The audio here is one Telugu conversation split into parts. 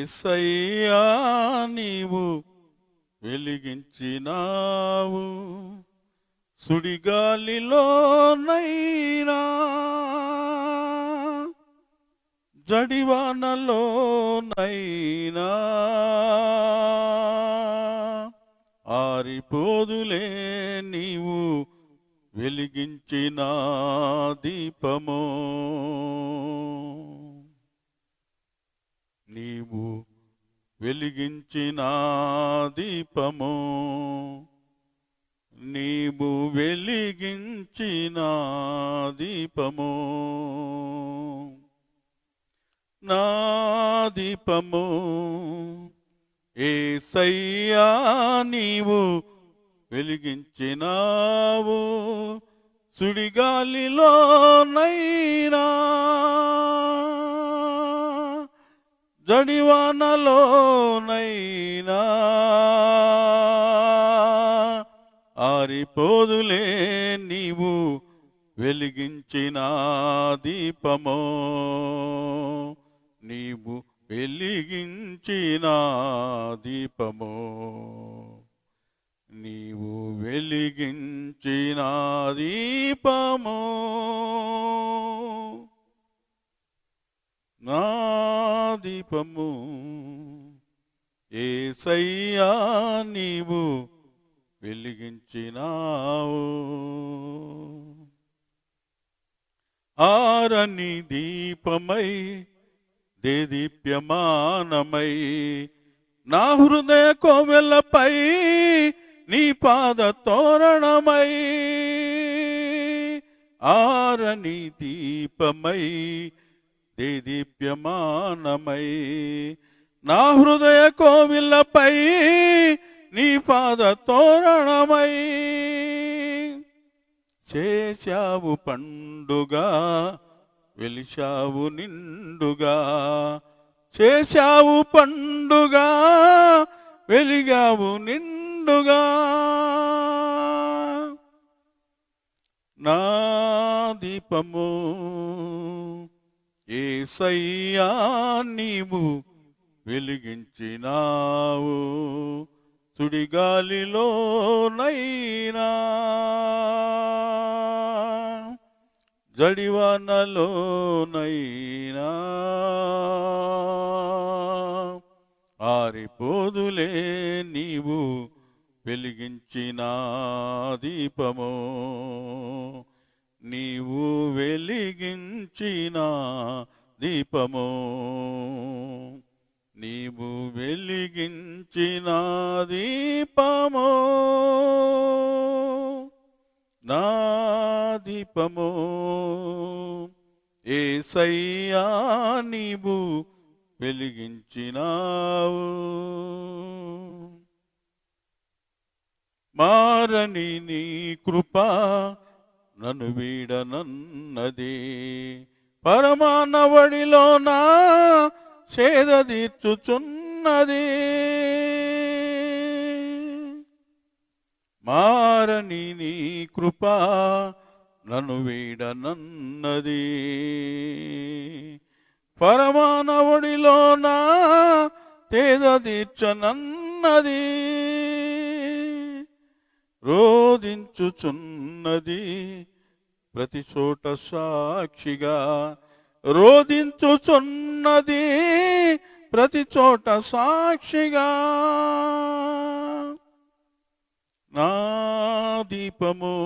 యేసయ్యా నీవు వెలిగించినావు, సుడిగాలిలోనైనా జడివానలోనైనా ఆరిపోదులే నీవు వెలిగించిన దీపము. నీవు వెలిగించిన దీపము, నీవు వెలిగించిన దీపము, నా దీపము యేసయ్యా నీవు వెలిగించినావు, సుడిగాలిలోనైనా జడివానలోనైనా ఆరిపోదులే నీవు వెలిగించిన దీపము, నీవు వెలిగించిన దీపము, నీవు వెలిగించిన దీపము, నా దీపము యేసయ్యా నీవు వెలిగించినావు. ఆరని దీపమై దేదీప్యమానమై నా హృదయ కోవెలపై నీ పాద తోరణమై, ఆరని దీపమై దేదీప్యమానమై నా హృదయ కోవిలపై నీ పాద తోరణమై చేశావు పండుగా, వెలిశావు నిండుగా, చేశావు పండుగా, వెలిగావు నిండుగా, నా దీపము యేసయ్యా నీవు వెలిగించినావు, సుడిగాలిలోనైనా జడివానలోనైనా ఆరిపోదులే నీవు వెలిగించిన దీపము, నీవు వెలిగించిన దీపము, నీవు వెలిగించిన దీపము, నా దీపము యేసయ్యా నీవు వెలిగించినావు. మారని నీ కృప నన్ను వీడనన్నది, పరమానవడిలోనా సేద తీర్చుచున్నది, మారని నీ కృప నన్ను వీడనన్నది, పరమానవడిలోనా తేద తీర్చనన్నది, రోదించుచున్నది ప్రతి చోట సాక్షిగా, రోదించుచున్నది ప్రతి చోట సాక్షిగా, నా దీపము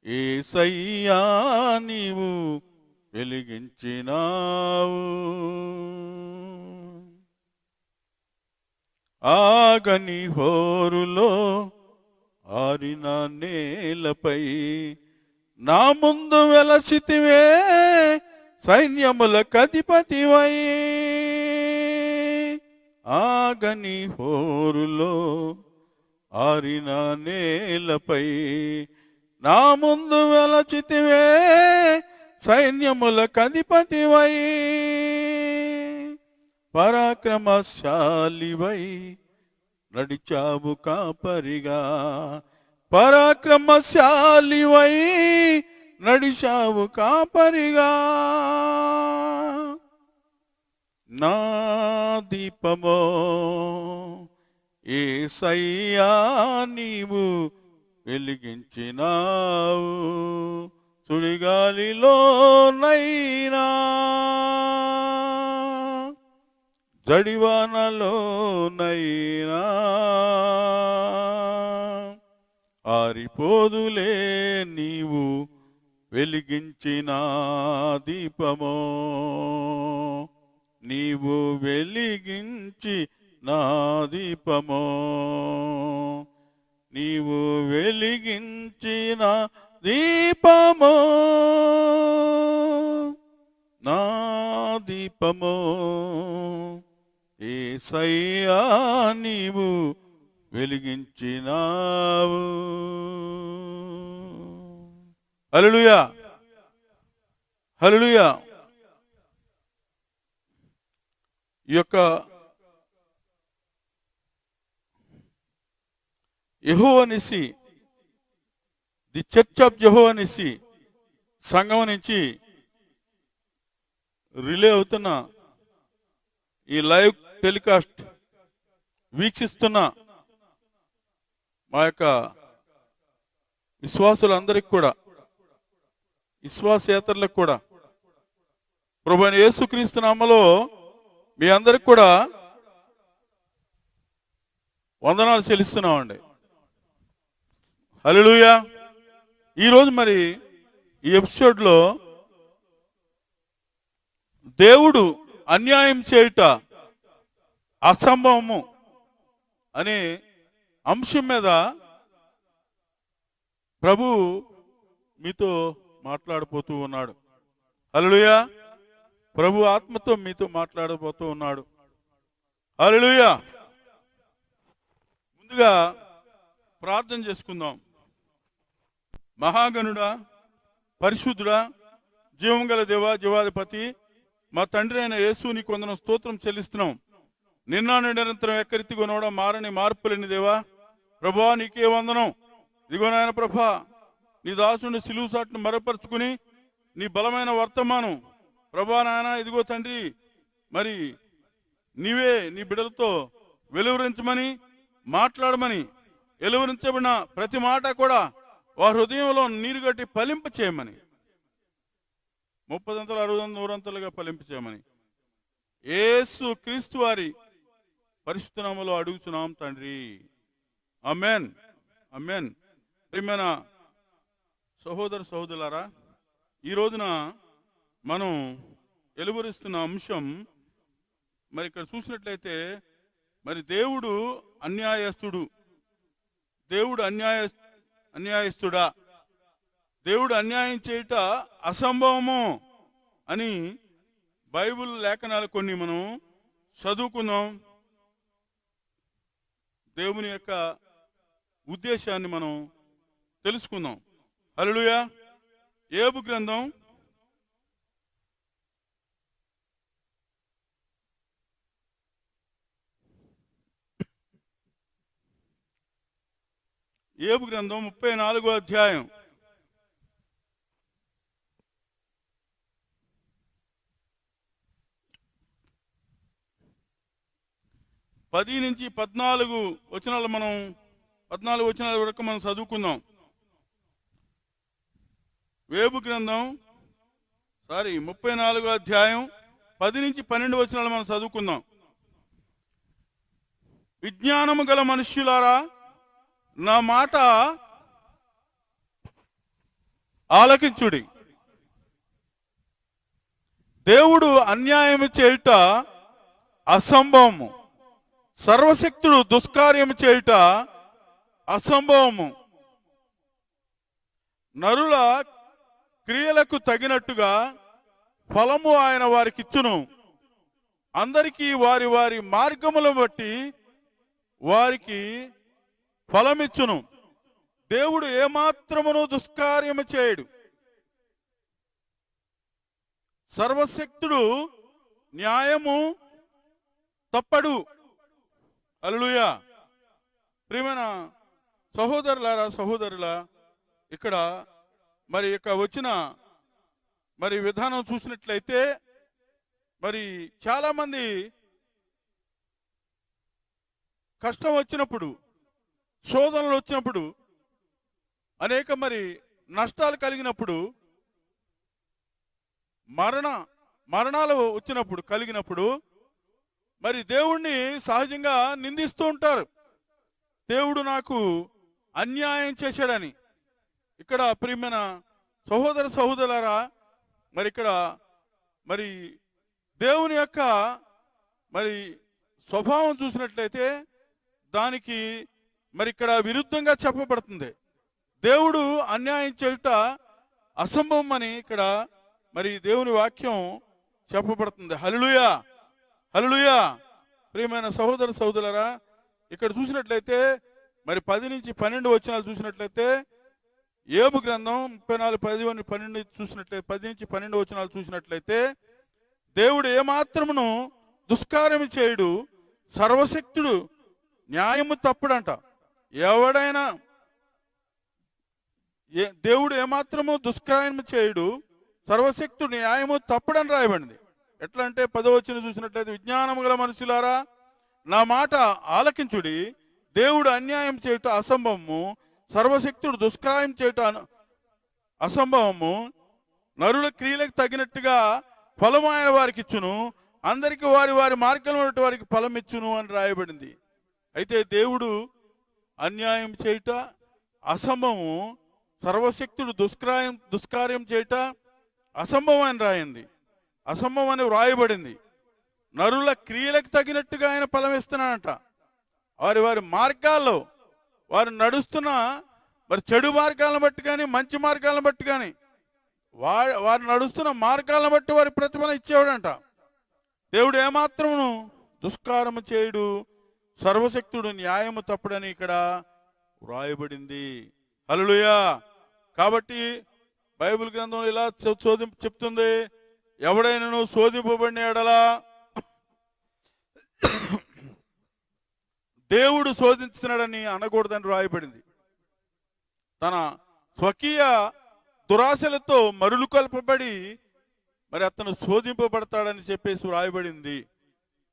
యేసయ్యా నీవు వెలిగించినావు. ఆగని హోరులో ఆరిన నేలపై నా ముందు వెలసితివే సైన్యములకు అధిపతివై, ఆగని హోరులో ఆరిన నేలపై నా ముందు వెలసితివే సైన్యములకు అధిపతివై, పరాక్రమశాలివై నడిచావు కాపరిగా, పరాక్రమశాలివై నడిచావు కాపరిగా, నా దీపమో యేసయ్యా నీవు వెలిగించినావు సుడిగాలిలోనైనా జడివానలోనైనా ఆరిపోదులే నీవు వెలిగించిన దీపమో నీవు వెలిగించి నా దీపమో నీవు వెలిగించిన దీపమో నా దీపమో యేసయ్యా నీవు వెలిగించినావు. హల్లెలూయా హల్లెలూయా. ఈ యొక్క యెహోవా నిసి, ది చర్చ్ ఆఫ్ యెహోవా నిసి సంఘం నుంచి రిలే అవుతున్న ఈ లైవ్ టెలికాస్ట్ వీక్షిస్తున్న మా యొక్క విశ్వాసులందరికీ కూడా, విశ్వాసేతరులకు కూడా ప్రభువైన యేసుక్రీస్తు నామములో మీ అందరికి కూడా వందనాలు చెల్లిస్తున్నామండి. హల్లెలూయా. ఈరోజు మరి ఈ ఎపిసోడ్లో దేవుడు అన్యాయం చేయుట అసంభవము అనే అంశం మీద ప్రభు మీతో మాట్లాడబోతూ ఉన్నాడు. హల్లెలూయా. ప్రభు ఆత్మతో మీతో మాట్లాడబోతూ ఉన్నాడు. హల్లెలూయా. ముందుగా ప్రార్థన చేసుకుందాం. మహాగణుడా, పరిశుద్ధుడా, జీవం గల దేవా, జీవాధిపతి, మా తండ్రి అయిన యేసు నీకు వందనం స్తోత్రం చెల్లిస్తున్నాం. నిన్న నిరంతరం ఎక్కరితిగోనోడా మారని మార్పులేని దేవా ప్రభువా నీకే వందనం. ఇదిగో నాయన ప్రభా, నీ దాసుని సిలువు సాటును మరపరుచుకుని నీ బలమైన వర్తమానం ప్రభా నాయన ఇదిగో తండ్రి మరి నీవే నీ బిడ్డలతో వెలువరించమని మాట్లాడమని, వెలువరించబడిన ప్రతి మాట కూడా వారి హృదయంలో నీరు గట్టి ఫలింప చేయమని, 30 అంతలు 60 100 ఫలింప చేయమని యేసు క్రీస్తు వారి పరిశుద్ధ నామములో అడుగుచున్నాం తండ్రి. ఆమేన్ ఆమేన్. ప్రియమైన సహోదర సహోదరులారా, ఈ రోజున మనం వెలువరిస్తున్న అంశం మరి ఇక్కడ చూసినట్లయితే మరి దేవుడు అన్యాయస్తుడు, దేవుడు అన్యాయస్తుడా, దేవుడు అన్యాయం చేయుట అసంభవము అని బైబిల్ లేఖనాలు కొన్ని మనం చదువుకుందాం. దేవుని యొక్క ఉద్దేశాన్ని మనం తెలుసుకుందాం. హల్లెలూయా. యోబు గ్రంథం 34వ అధ్యాయం 10 నుంచి 14 వచనాలు మనం 14 వచనాల వరకు మనం చదువుకుందాం. యోబు గ్రంథం 34వ అధ్యాయం 10 నుంచి 12 వచనాలు మనం చదువుకుందాం. విజ్ఞానము గల మనుష్యులారా, నా మాట ఆలకించుడి. దేవుడు అన్యాయము చేయుట అసంభవము, సర్వశక్తుడు దుష్కార్యము చేయుట అసంభవము. నరుల క్రియలకు తగినట్టుగా ఫలము ఆయన వారికిచ్చును. అందరికీ వారి వారి మార్గములను బట్టి వారికి ఫలమిచ్చును. దేవుడు ఏమాత్రమును దుష్కార్యము చేయడు. సర్వశక్తుడు న్యాయము తప్పడు. హల్లెలూయా. ప్రియమైన సహోదరులారా, సహోదరులా, ఇక్కడ మరి ఇక వచ్చిన మరి విధానం చూసినట్లయితే మరి చాలా మంది కష్టం వచ్చినప్పుడు, శోధనలు వచ్చినప్పుడు, అనేక మరి నష్టాలు కలిగినప్పుడు, మరణాలు వచ్చినప్పుడు కలిగినప్పుడు మరి దేవుణ్ణి సహజంగా నిందిస్తూ ఉంటారు. దేవుడు నాకు అన్యాయం చేశాడని. ఇక్కడ ప్రియమైన సహోదరులారా, మరి ఇక్కడ మరి దేవుని యొక్క మరి స్వభావం చూసినట్లయితే దానికి మరి ఇక్కడ విరుద్ధంగా చెప్పబడుతుంది. దేవుడు అన్యాయం చేయుట అసంభవం అని ఇక్కడ మరి దేవుని వాక్యం చెప్పబడుతుంది. హల్లెలూయా, హల్లెలూయా. ప్రియమైన సహోదరులారా, ఇక్కడ చూసినట్లయితే మరి 10 నుంచి 12 వచనాలు చూసినట్లయితే, యోబు గ్రంథం 34, 10, 12 చూసినట్లయితే, 10 నుంచి 12 వచనాలు చూసినట్లయితే, దేవుడు ఏమాత్రమును దుష్కార్యము చేయుడు, సర్వశక్తుడు, న్యాయము తప్పుడంట. ఎవడైనా దేవుడు ఏమాత్రము దుష్కార్యము చేయుడు, సర్వశక్తుడు, న్యాయము తప్పుడని రాయబడింది. ఎట్లా అంటే 10వ వచనం చూసినట్లయితే, విజ్ఞానము గల మనుషులారా నా మాట ఆలకించుడి, దేవుడు అన్యాయం చేయుట అసంభవము, సర్వశక్తుడు దుష్కార్యం చేయుట అసంభవము, నరుల క్రియలకు తగినట్టుగా ఫలము ఆయన వారికి ఇచ్చును, అందరికి వారి వారి మార్గంలో ఉన్న వారికి ఫలం ఇచ్చును అని రాయబడింది. అయితే దేవుడు అన్యాయం చేయుట అసంభవము, సర్వశక్తుడు దుష్కార్యం చేయుట అసంభవం అని రాయింది, అసంభవం అని వ్రాయబడింది. నరుల క్రియలకు తగినట్టుగా ఆయన ఫలం ఇస్తున్నాడంట. వారి వారి మార్గాల్లో వారు నడుస్తున్న మరి చెడు మార్గాలను బట్టి కానీ, మంచి మార్గాలను బట్టి కానీ, వారు నడుస్తున్న మార్గాలను బట్టి వారి ప్రతిఫలం ఇచ్చేవాడంట. దేవుడు ఏమాత్రమును దుష్కారము చేయుడు, సర్వశక్తుడు, న్యాయము తప్పుడని ఇక్కడ వ్రాయబడింది. హల్లెలూయా. కాబట్టి బైబిల్ గ్రంథంలో ఇలా చెప్తుంది, ఎవడైనాను శోధింపబడిన ఎడలా దేవుడు శోధించుతున్నాడని అనకూడదని రాయబడింది. తన స్వకీయ దురాశలతో మరులు కల్పబడి మరి అతను శోధింపబడతాడని చెప్పేసి రాయబడింది.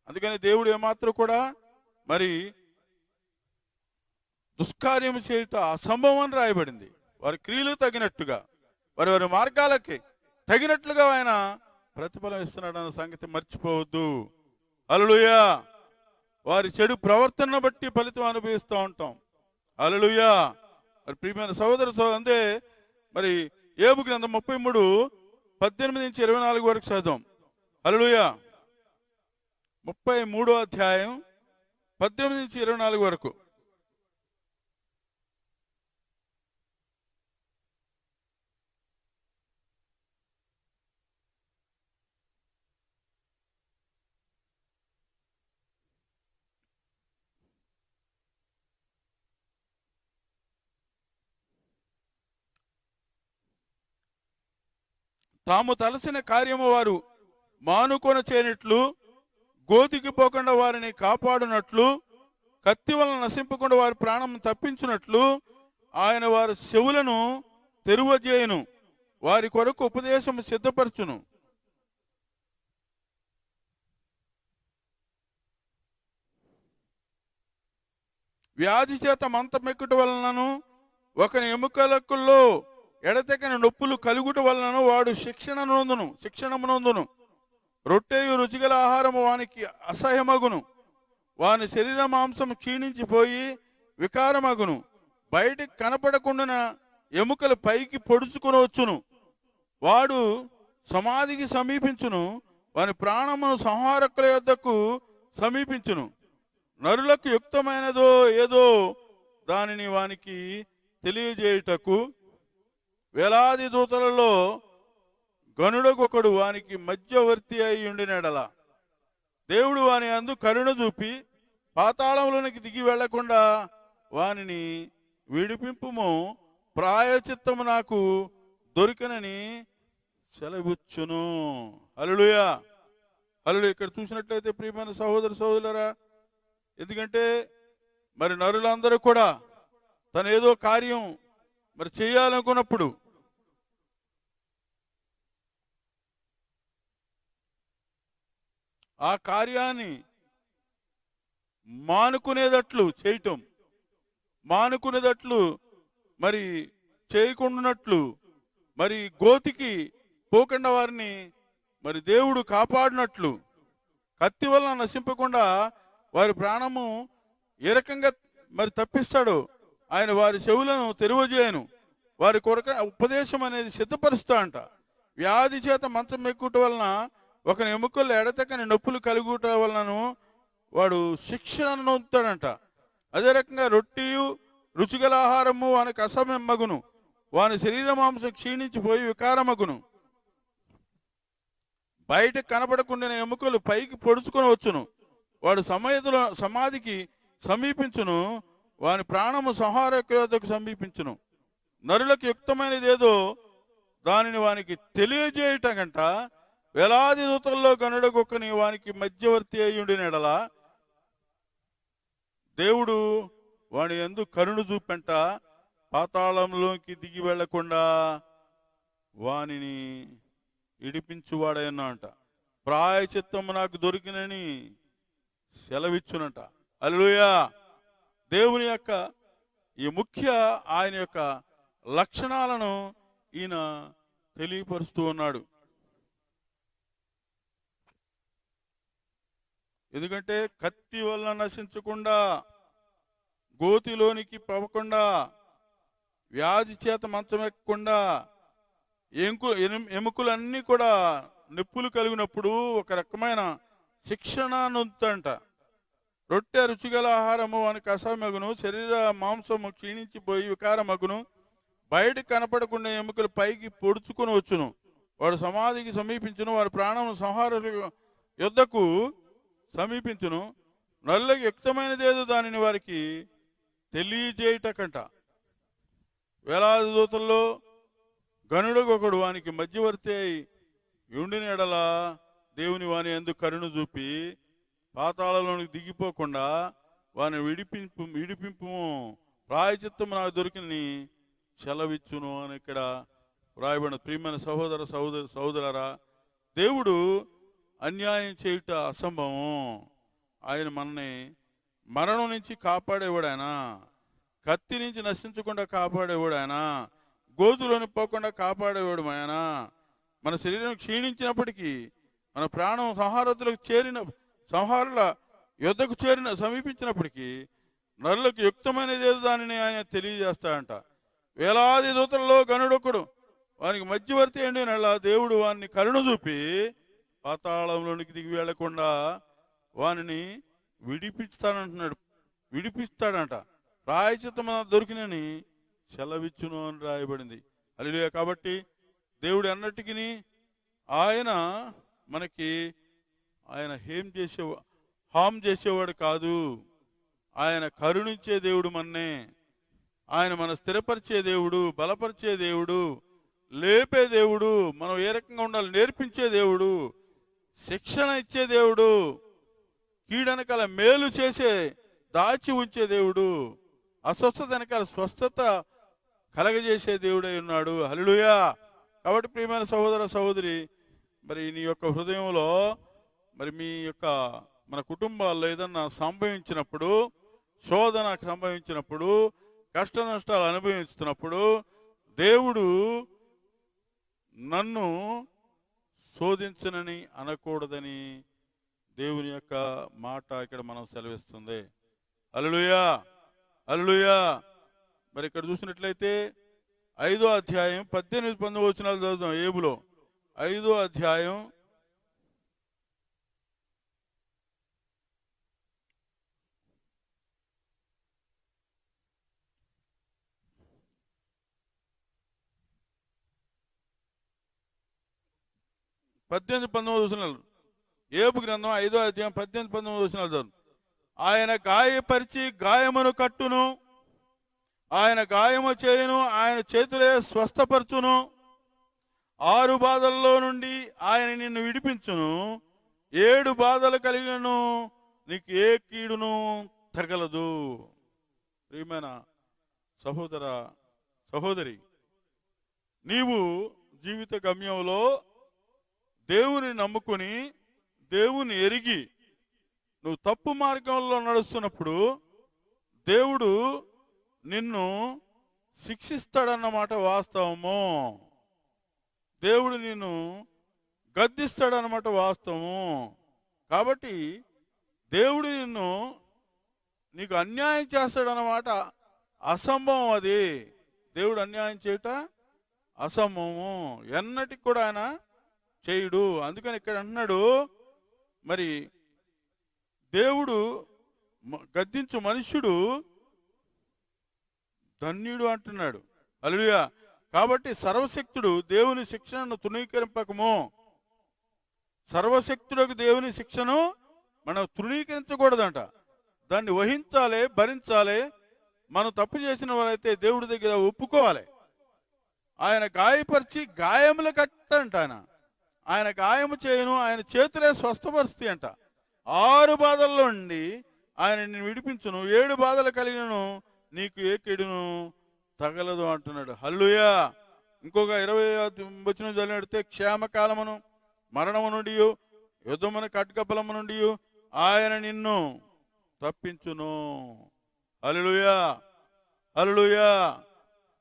అందుకని దేవుడు ఏమాత్రం కూడా మరి దుష్కార్యం చేయుట అసంభవం అని రాయబడింది. వారి క్రియలు తగినట్టుగా, వారి వారి మార్గాలకి తగినట్లుగా ఆయన ప్రతిఫలం ఇస్తున్నాడు అన్న సంగతి మర్చిపోవద్దు. హల్లెలూయా. వారి చెడు ప్రవర్తనను బట్టి ఫలితం అనుభవిస్తూ ఉంటాం. హల్లెలూయా. మరి ప్రియమైన సహోదరు అందే మరి యోబు గ్రంథం 33, 18 నుంచి 24 వరకు చదువు. హల్లెలూయా. 33వ అధ్యాయం 18 నుంచి 24 వరకు. తాము తలసిన కార్యము వారు మానుకొన చేయనట్లు, గోతికి పోకుండా వారిని కాపాడునట్లు, కత్తి వలన నశింపకుండా వారి ప్రాణం తప్పించునట్లు ఆయన వారి చెవులను తెరువజేయును, వారి కొరకు ఉపదేశం సిద్ధపరచును. వ్యాధి చేత మంతమెక్కుట వలనను, ఒకని ఎముకలకుల్లో ఎడతెగని నొప్పులు కలుగుట వలనను వాడు శిక్షణమునందును. రొట్టెయు రుచిగల ఆహారము వానికి అసహ్యమగును, వాని శరీర మాంసం క్షీణించిపోయి వికారమగును. బయటికి కనపడకుండా ఎముకలు పైకి పొడుచుకుని వచ్చును. వాడు సమాధికి సమీపించును, వాని ప్రాణమును సంహారకుల యొద్దకు సమీపించును. నరులకు యుక్తమైనదో ఏదో దానిని వానికి తెలియజేయుటకు వేలాది దూతలలో గనుడకొకడు వానికి మధ్యవర్తి అయి ఉండినడలా దేవుడు వాని అందు కరుణ చూపి పాతాళంలోనికి దిగి వెళ్లకుండా వానిని విడిపింపుము, ప్రాయచిత్తము నాకు దొరికనని సెలవిచ్చును. హల్లెలూయా. హల్లెలూయా. ఇక్కడ చూసినట్లయితే ప్రియమైన సహోదరులారా, ఎందుకంటే మరి నరులందరూ కూడా తను ఏదో కార్యం మరి చేయాలనుకున్నప్పుడు ఆ కార్యాన్ని మానుకునేటట్లు చేయటం, మానుకునేటట్లు మరి చేయకుండానట్లు, మరి గోతికి పోకుండా వారిని మరి దేవుడు కాపాడినట్లు, కత్తి వలన నశింపకుండా వారి ప్రాణము ఏ రకంగా మరి తప్పిస్తాడో ఆయన వారి చెవులను తెరువజేయను, వారి కొరక ఉపదేశం అనేది సిద్ధపరుస్తా అంట. వ్యాధి చేత మంచం ఎక్కుట వలన ఒక ఎముకలు ఎడతెక్కని నొప్పులు కలుగుట వలనను వాడు శిక్షను నొందుతాడంట. అదే రకంగా రొట్టియు రుచిగల ఆహారము వానికి అసమ్యమగును, వాని శరీర మాంసం క్షీణించిపోయి వికారమగును. బయట కనపడకుండా ఎముకలు పైకి పొడుచుకొని వచ్చును, వాడు సమాధికి సమీపించును, వాని ప్రాణము సంహారకు సమీపించును. నరులకు యుక్తమైనదేదో దానిని వానికి తెలియజేయట కంట వేలాది దూతల్లో గనుడగొక్కని వానికి మధ్యవర్తి అయ్యుండినెడల దేవుడు వాని యందు కరుణ చూపెంట పాతాళంలోకి దిగి వెళ్లకుండా వానిని ఇడిపించువాడైనా అంట. ప్రాయచిత్తము నాకు దొరికినని సెలవిచ్చునంట. హల్లెలూయా. దేవుని యొక్క ఈ ముఖ్య ఆయన యొక్క లక్షణాలను ఈయన తెలియపరుస్తూ ఉన్నాడు. ఎందుకంటే కత్తి వల్ల నశించకుండా, గోతిలోనికి పవ్వకుండా, వ్యాధి చేత మంచం ఎక్కకుండా, ఎముకలన్నీ కూడా నొప్పులు కలిగినప్పుడు ఒక రకమైన శిక్షణ నొందుతంట. రొట్టె రుచిగల ఆహారము వానికి అసమగును, శరీర మాంసము క్షీణించిపోయి వికారమగును, బయట కనపడకుండా ఎముకలు పైకి పొడుచుకొని వచ్చును, వాడు సమాధికి సమీపించును, వాడి ప్రాణం సంహార యుద్ధకు సమీపించును. నల్లకు యుక్తమైనదేదో దానిని వారికి తెలియజేయటకంట. వేలాది దూతల్లో గనుడొకడు వానికి మధ్యవర్తి అయి ఉండిన ఎడల దేవుని వాని యందు కరుణ చూపి పాతాళంలోనికి దిగిపోకుండా వాని విడిపింపు ప్రాయచిత్తము నాకు దొరికినని సెలవిచ్చును అని ఇక్కడ వ్రాయబడిన. ప్రియమైన సహోదరరా, దేవుడు అన్యాయం చేయుట అసంభవం. ఆయన మనని మరణం నుంచి కాపాడేవాడు, ఆయన కత్తి నుంచి నశించకుండా కాపాడేవాడు, ఆయన గోతులోని పోకుండా కాపాడేవాడు ఆయన. మన శరీరం క్షీణించినప్పటికీ మన ప్రాణం సంహారుల యుద్ధకు సమీపించినప్పటికీ నరులకు యుక్తమైనదేదో దానిని ఆయన తెలియజేస్తాడంట. వేలాది దూతల్లో గనుడొకడు వానికి మధ్యవర్తి అండి నల్ల దేవుడు వాడిని కరుణ చూపి పాతాళంలోనికి దిగి వెళ్లకుండా వానిని విడిపిస్తాడంట. ప్రాయచిత్తము దొరికినని సెలవిచ్చును అని రాయబడింది. హల్లెలూయా. కాబట్టి దేవుడు అన్నటికీ ఆయన మనకి హామ్ చేసేవాడు కాదు. ఆయన కరుణించే దేవుడు మన్నే. ఆయన మన స్థిరపరిచే దేవుడు, బలపరిచే దేవుడు, లేపే దేవుడు, మనం ఏ రకంగా ఉండాలి నేర్పించే దేవుడు, శిక్షణ ఇచ్చే దేవుడు, కీడనకాల మేలు చేసే దాచి ఉంచే దేవుడు, అస్వస్థత వెనకాల స్వస్థత కలగజేసే దేవుడై ఉన్నాడు. హల్లెలూయా. కాబట్టి ప్రియమైన సహోదర సహోదరి, మరి నీ యొక్క హృదయంలో మరి మీ యొక్క మన కుటుంబాల్లో ఏదన్నా సంభవించినప్పుడు, శోధన సంభవించినప్పుడు, కష్ట నష్టాలు అనుభవిస్తున్నప్పుడు దేవుడు నన్ను శోధించనని అనకూడదని దేవుని యొక్క మాట ఇక్కడ మనం సెలవిస్తుంది. హల్లెలూయా, హల్లెలూయా. మరి ఇక్కడ చూసినట్లయితే 5వ అధ్యాయం 18-19 వచనాలు చదువుతాం. ఏబులో 5వ అధ్యాయం 18-19 వచనాలు. ఏబు గ్రంథం 5వ అధ్యాయం 18-19 వచనాలు చదువు. ఆయన గాయపరిచి గాయమును కట్టును, ఆయన గాయము చేయును, ఆయన చేతులే స్వస్థపరచును, 6 బాధల్లో నుండి ఆయన నిన్ను విడిపించును, 7 బాధలు కలిగినను నీకు ఏ కీడును తగలదు. ప్రియమైన సహోదర సహోదరి, నీవు జీవిత గమ్యంలో దేవుని నమ్ముకుని, దేవుని ఎరిగి నువ్వు తప్పు మార్గంలో నడుస్తున్నప్పుడు దేవుడు నిన్ను శిక్షిస్తాడన్నమాట వాస్తవము. దేవుడు నిన్ను గద్దిస్తాడన్నమాట వాస్తవము. కాబట్టి దేవుడు నీకు అన్యాయం చేస్తాడన్నమాట అసంభవం. అది దేవుడు అన్యాయం చేయుట అసంభవము, ఎన్నటికి కూడా ఆయన చేయుడు. అందుకని ఇక్కడ అంటున్నాడు, మరి దేవుడు గద్దించు మనుష్యుడు ధన్యుడు అంటున్నాడు. హల్లెలూయా. కాబట్టి సర్వశక్తుడు దేవుని శిక్షణను తృణీకరింపకము. సర్వశక్తులకు దేవుని శిక్షను మనం తృణీకరించకూడదంట. దాన్ని వహించాలి, భరించాలి. మనం తప్పు చేసిన వారైతే దేవుడి దగ్గర ఒప్పుకోవాలి. ఆయన గాయపరిచి గాయములు కట్టంట. ఆయన గాయము చేయను, ఆయన చేతులే స్వస్థపరుస్తాయి అంట. 6 బాధల్లో నుండి ఆయన నిన్ను విడిపించును, 7 బాధలు కలిగినను నీకు ఏ కేడును తగలదు అంటున్నాడు. హల్లెలూయా. ఇంకొక 20 వచనం చదివితే, క్షేమకాలమును మరణము నుండి యుద్ధమున ఖడ్గబలము నుండి ఆయన నిన్ను తప్పించును. హల్లెలూయా, హల్లెలూయా.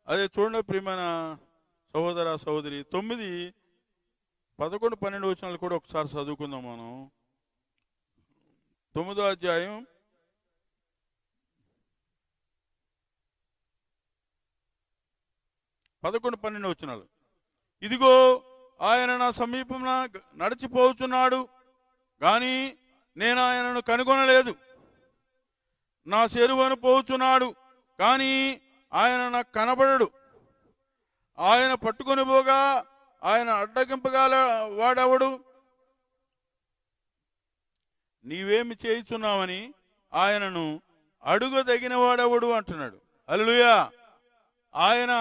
అదే చూడండి ప్రియమైన సహోదర సహోదరి, 9, 11, 12 వచనాలు కూడా ఒకసారి చదువుకుందాం మనం. 9వ అధ్యాయం 11, 12 వచనాలు. ఇదిగో ఆయన నా సమీపమున నడిచిపోచున్నాడు, కానీ నేను ఆయనను కనుగొనలేదు. నా చెరువను పోచున్నాడు, కానీ ఆయన నాకు కనబడడు. ఆయన పట్టుకొని పోగా ఆయన అడ్డగింపగల వాడెవడు? నీవేమి చేయుచున్నావని ఆయనను అడుగదగిన వాడెవడు అంటున్నాడు. హల్లెలూయా. ఆయన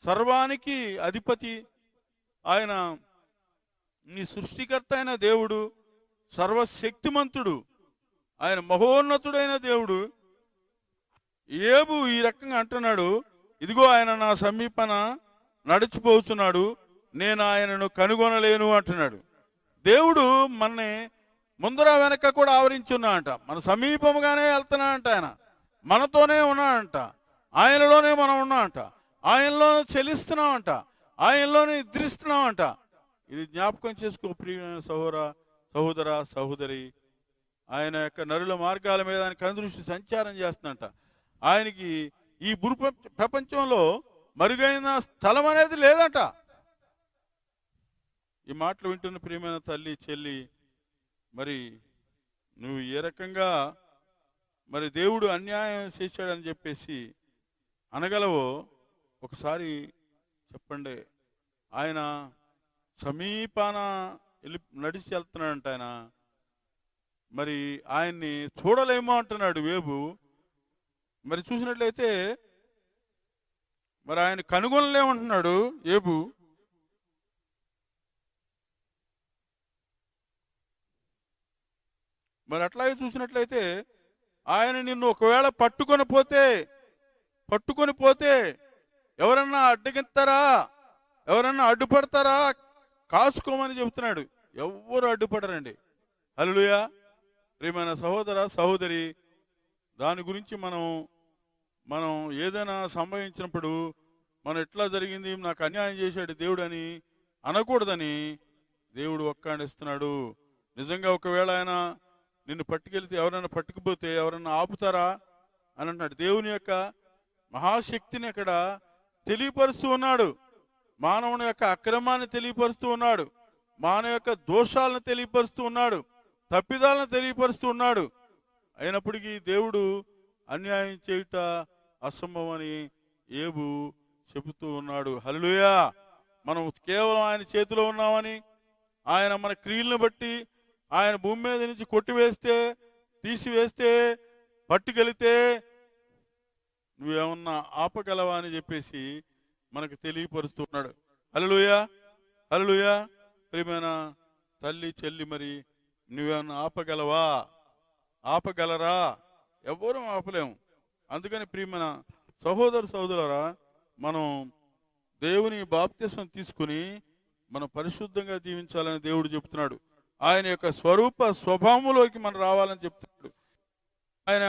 సర్వానికి అధిపతి, ఆయన నీ సృష్టికర్త అయిన దేవుడు, సర్వశక్తిమంతుడు, ఆయన మహోన్నతుడైన దేవుడు. యోబు ఈ రకంగా అంటున్నాడు, ఇదిగో ఆయన నా సమీపన నడిచిపోతున్నాడు, నేను ఆయనను కనుగొనలేను అంటున్నాడు. దేవుడు మనని ముందర వెనక కూడా ఆవరించున్నా అంట. మన సమీపముగానే వెళ్తున్నా అంట. ఆయన మనతోనే ఉన్నాడంట, ఆయనలోనే మనం ఉన్నా అంట, ఆయనలోనే చెలిస్తున్నామంట, ఆయనలోనే నిద్రిస్తున్నామంట. ఇది జ్ఞాపకం చేసుకో ప్రియమైన సహోదర సహోదరి. ఆయన యొక్క నరుల మార్గాల మీద ఆయన కనుదృష్టి సంచారం చేస్తుందంట. ఆయనకి ఈ ప్రపంచంలో మరుగైన స్థలం అనేది లేదంట. ఈ మాటలు వింటున్న ప్రియమైన తల్లి, చెల్లి, మరి నువ్వు ఏ రకంగా మరి దేవుడు అన్యాయం చేశాడని చెప్పేసి అనగలవో ఒకసారి చెప్పండి. ఆయన సమీపాన నడిచి వెళ్తున్నాడంట. ఆయన మరి ఆయన్ని చూడలేమో అంటున్నాడు యోబు. మరి చూసినట్లయితే మరి ఆయన కనుగొనలేమంటున్నాడు యోబు. మరి అట్లాగే చూసినట్లయితే ఆయన నిన్ను ఒకవేళ పట్టుకొని పోతే ఎవరన్నా అడ్డగిస్తారా, ఎవరన్నా అడ్డుపడతారా, కాసుకోమని చెబుతున్నాడు. ఎవ్వరు అడ్డుపడరండి. హల్లెలూయా. ప్రియమైన సహోదర సహోదరి, దాని గురించి మనం ఏదైనా సంభవించినప్పుడు మనం ఎట్లా జరిగింది, నాకు అన్యాయం చేశాడు దేవుడు అని అనకూడదని దేవుడు ఒక్కాడిస్తున్నాడు. నిజంగా ఒకవేళ ఆయన నిన్ను పట్టుకెళ్తే, ఎవరైనా పట్టుకుపోతే ఎవరన్నా ఆపుతారా అని అంటున్నాడు. దేవుని యొక్క మహాశక్తిని అక్కడ తెలియపరుస్తూ ఉన్నాడు. మానవుని యొక్క అక్రమాన్ని తెలియపరుస్తూ ఉన్నాడు, మానవ యొక్క దోషాలను తెలియపరుస్తూ ఉన్నాడు, తప్పిదాలను తెలియపరుస్తూ ఉన్నాడు. అయినప్పటికీ దేవుడు అన్యాయం చేయుట అసంభవం అని యోబు చెబుతూ ఉన్నాడు. హల్లెలూయా. మనం కేవలం ఆయన చేతిలో ఉన్నామని, ఆయన మన క్రియలను బట్టి ఆయన భూమి మీద నుంచి కొట్టివేస్తే, తీసివేస్తే, పట్టుకెళితే నువ్వేమన్నా ఆపగలవా అని చెప్పేసి మనకు తెలియపరుస్తున్నాడు. హల్లెలూయా, హల్లెలూయా. ప్రియమైన తల్లి, చెల్లి, మరి నువ్వేమన్నా ఆపగలరా? ఎవ్వరూ ఆపలేము. అందుకని ప్రియమైన సహోదరులారా, మనం దేవుని బాప్తిస్మం తీసుకుని మనం పరిశుద్ధంగా జీవించాలని దేవుడు చెప్తున్నాడు. ఆయన యొక్క స్వరూప స్వభావంలోకి మనం రావాలని చెప్తున్నాడు. ఆయన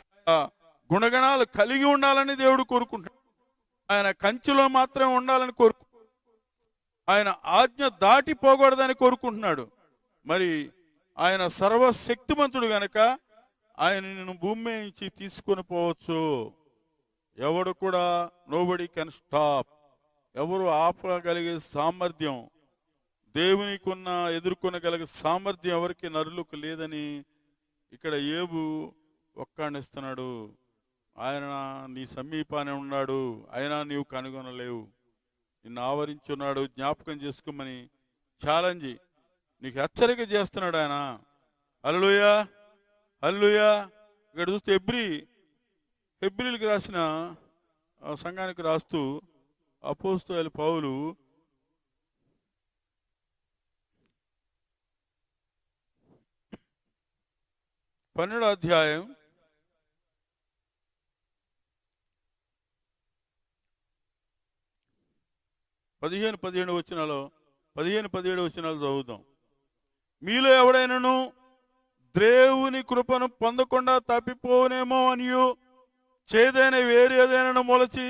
గుణగణాలు కలిగి ఉండాలని దేవుడు కోరుకుంటాడు. ఆయన కంచెలో మాత్రమే ఉండాలని ఆయన ఆజ్ఞ దాటిపోకూడదని కోరుకుంటున్నాడు. మరి ఆయన సర్వశక్తిమంతుడు గనక ఆయన నిన్ను భూమి నుంచి తీసుకొని పోవచ్చు. ఎవడు కూడా నోబడి కెన్ స్టాప్. ఎవరు ఆపగలిగే సామర్థ్యం దేవునికి ఉన్న ఎదుర్కొనగలిగే సామర్థ్యం ఎవరికి నరులకు లేదని ఇక్కడ యోబు ఒక్కాణిస్తున్నాడు. ఆయన నీ సమీపానే ఉన్నాడు, అయినా నీవు కనుగొనలేవు. నిన్ను ఆవరించి ఉన్నాడు, జ్ఞాపకం చేసుకోమని ఛాలెంజ్ నీకు హెచ్చరిక చేస్తున్నాడు ఆయన. హల్లెలూయా, హల్లెలూయా. ఇక్కడ చూస్తే హెబ్రీలకు రాసిన సంఘానికి రాస్తూ అపోస్తలుడైన పౌలు 12వ అధ్యాయం 15-17 వచనాలు చదువుదాం. మీలో ఎవడైనాను దేవుని కృపను పొందకుండా తప్పిపోనేమో అనియు, చేదైన వేరేదైనా మొలచి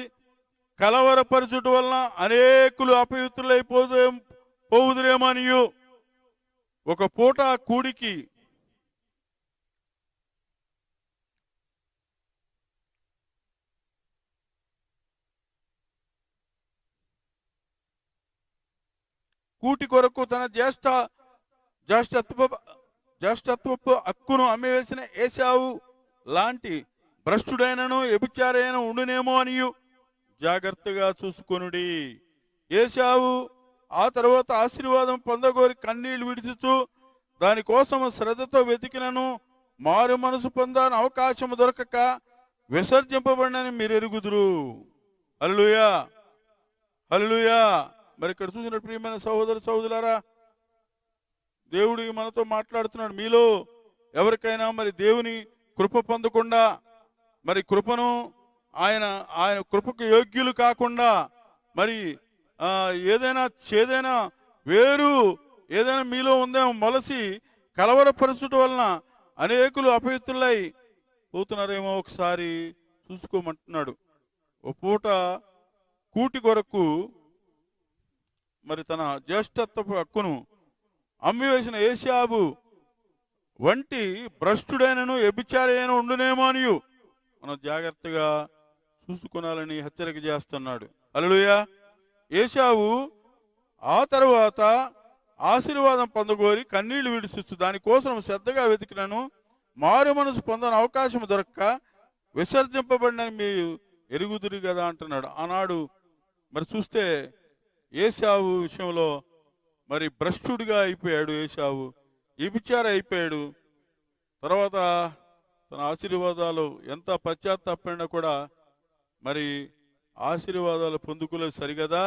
కలవరపరచుట వలన అనేకులు అపవిత్రులైపోదురేమో అనియు, ఒక పూట కూడికి కూటి కొరకు తన జ్యేష్ఠత్వపు హక్కును అమ్మివేసిన ఏశావు లాంటి భ్రష్టుడైనను వ్యభిచారైన ఉండునేమో అనియు జాగ్రత్తగా చూసుకొనుడి. ఏశావు ఆ తర్వాత ఆశీర్వాదం పొందగోరి కన్నీళ్లు విడిచుచు దానికోసం శ్రద్ధతో వెతికినను మారు మనసు పొందని అవకాశం దొరకక విసర్జింపబడినని మీరు ఎరుగుదురు. హల్లెలూయా, హల్లెలూయా. మరి ఇక్కడ చూసిన ప్రియమైన సహోదరులారా, దేవుడికి మనతో మాట్లాడుతున్నాడు. మీలో ఎవరికైనా మరి దేవుని కృప పొందకుండా, మరి కృపను ఆయన కృపకు యోగ్యులు కాకుండా, మరి ఏదైనా వేరు ఏదైనా మీలో ఉందేమో మొలసి కలవరపరచుట వలన అనేకులు అపవిత్రులై పోతున్నారేమో ఒకసారి చూసుకోమంటున్నాడు. ఓ పూట కూటి కొరకు మరి తన జ్యేష్ఠత్వపు హక్కును అమ్మివేసిన ఏశావు వంటి భ్రష్టుడైనను వ్యభిచారైన ఉండునేమో అనియు మనం జాగ్రత్తగా చూసుకోవాలని హెచ్చరిక చేస్తున్నాడు. హల్లెలూయా. ఏశావు ఆ తరువాత ఆశీర్వాదం పొందగోరి కన్నీళ్లు విడిచిస్తూ దానికోసం శ్రద్ధగా వెతికినను మారు మనసు పొందని అవకాశం దొరక్క విసర్జింపబడినని మీరు ఎరుగుదురు కదా అంటున్నాడు. ఆనాడు మరి చూస్తే ఏశావు విషయంలో మరి భ్రష్టుడిగా అయిపోయాడు. ఏశావు వ్యభిచార అయిపోయాడు. తర్వాత తన ఆశీర్వాదాలు ఎంత పశ్చాత్తాపడినా కూడా మరి ఆశీర్వాదాలు పొందుకోలేదు సరిగదా.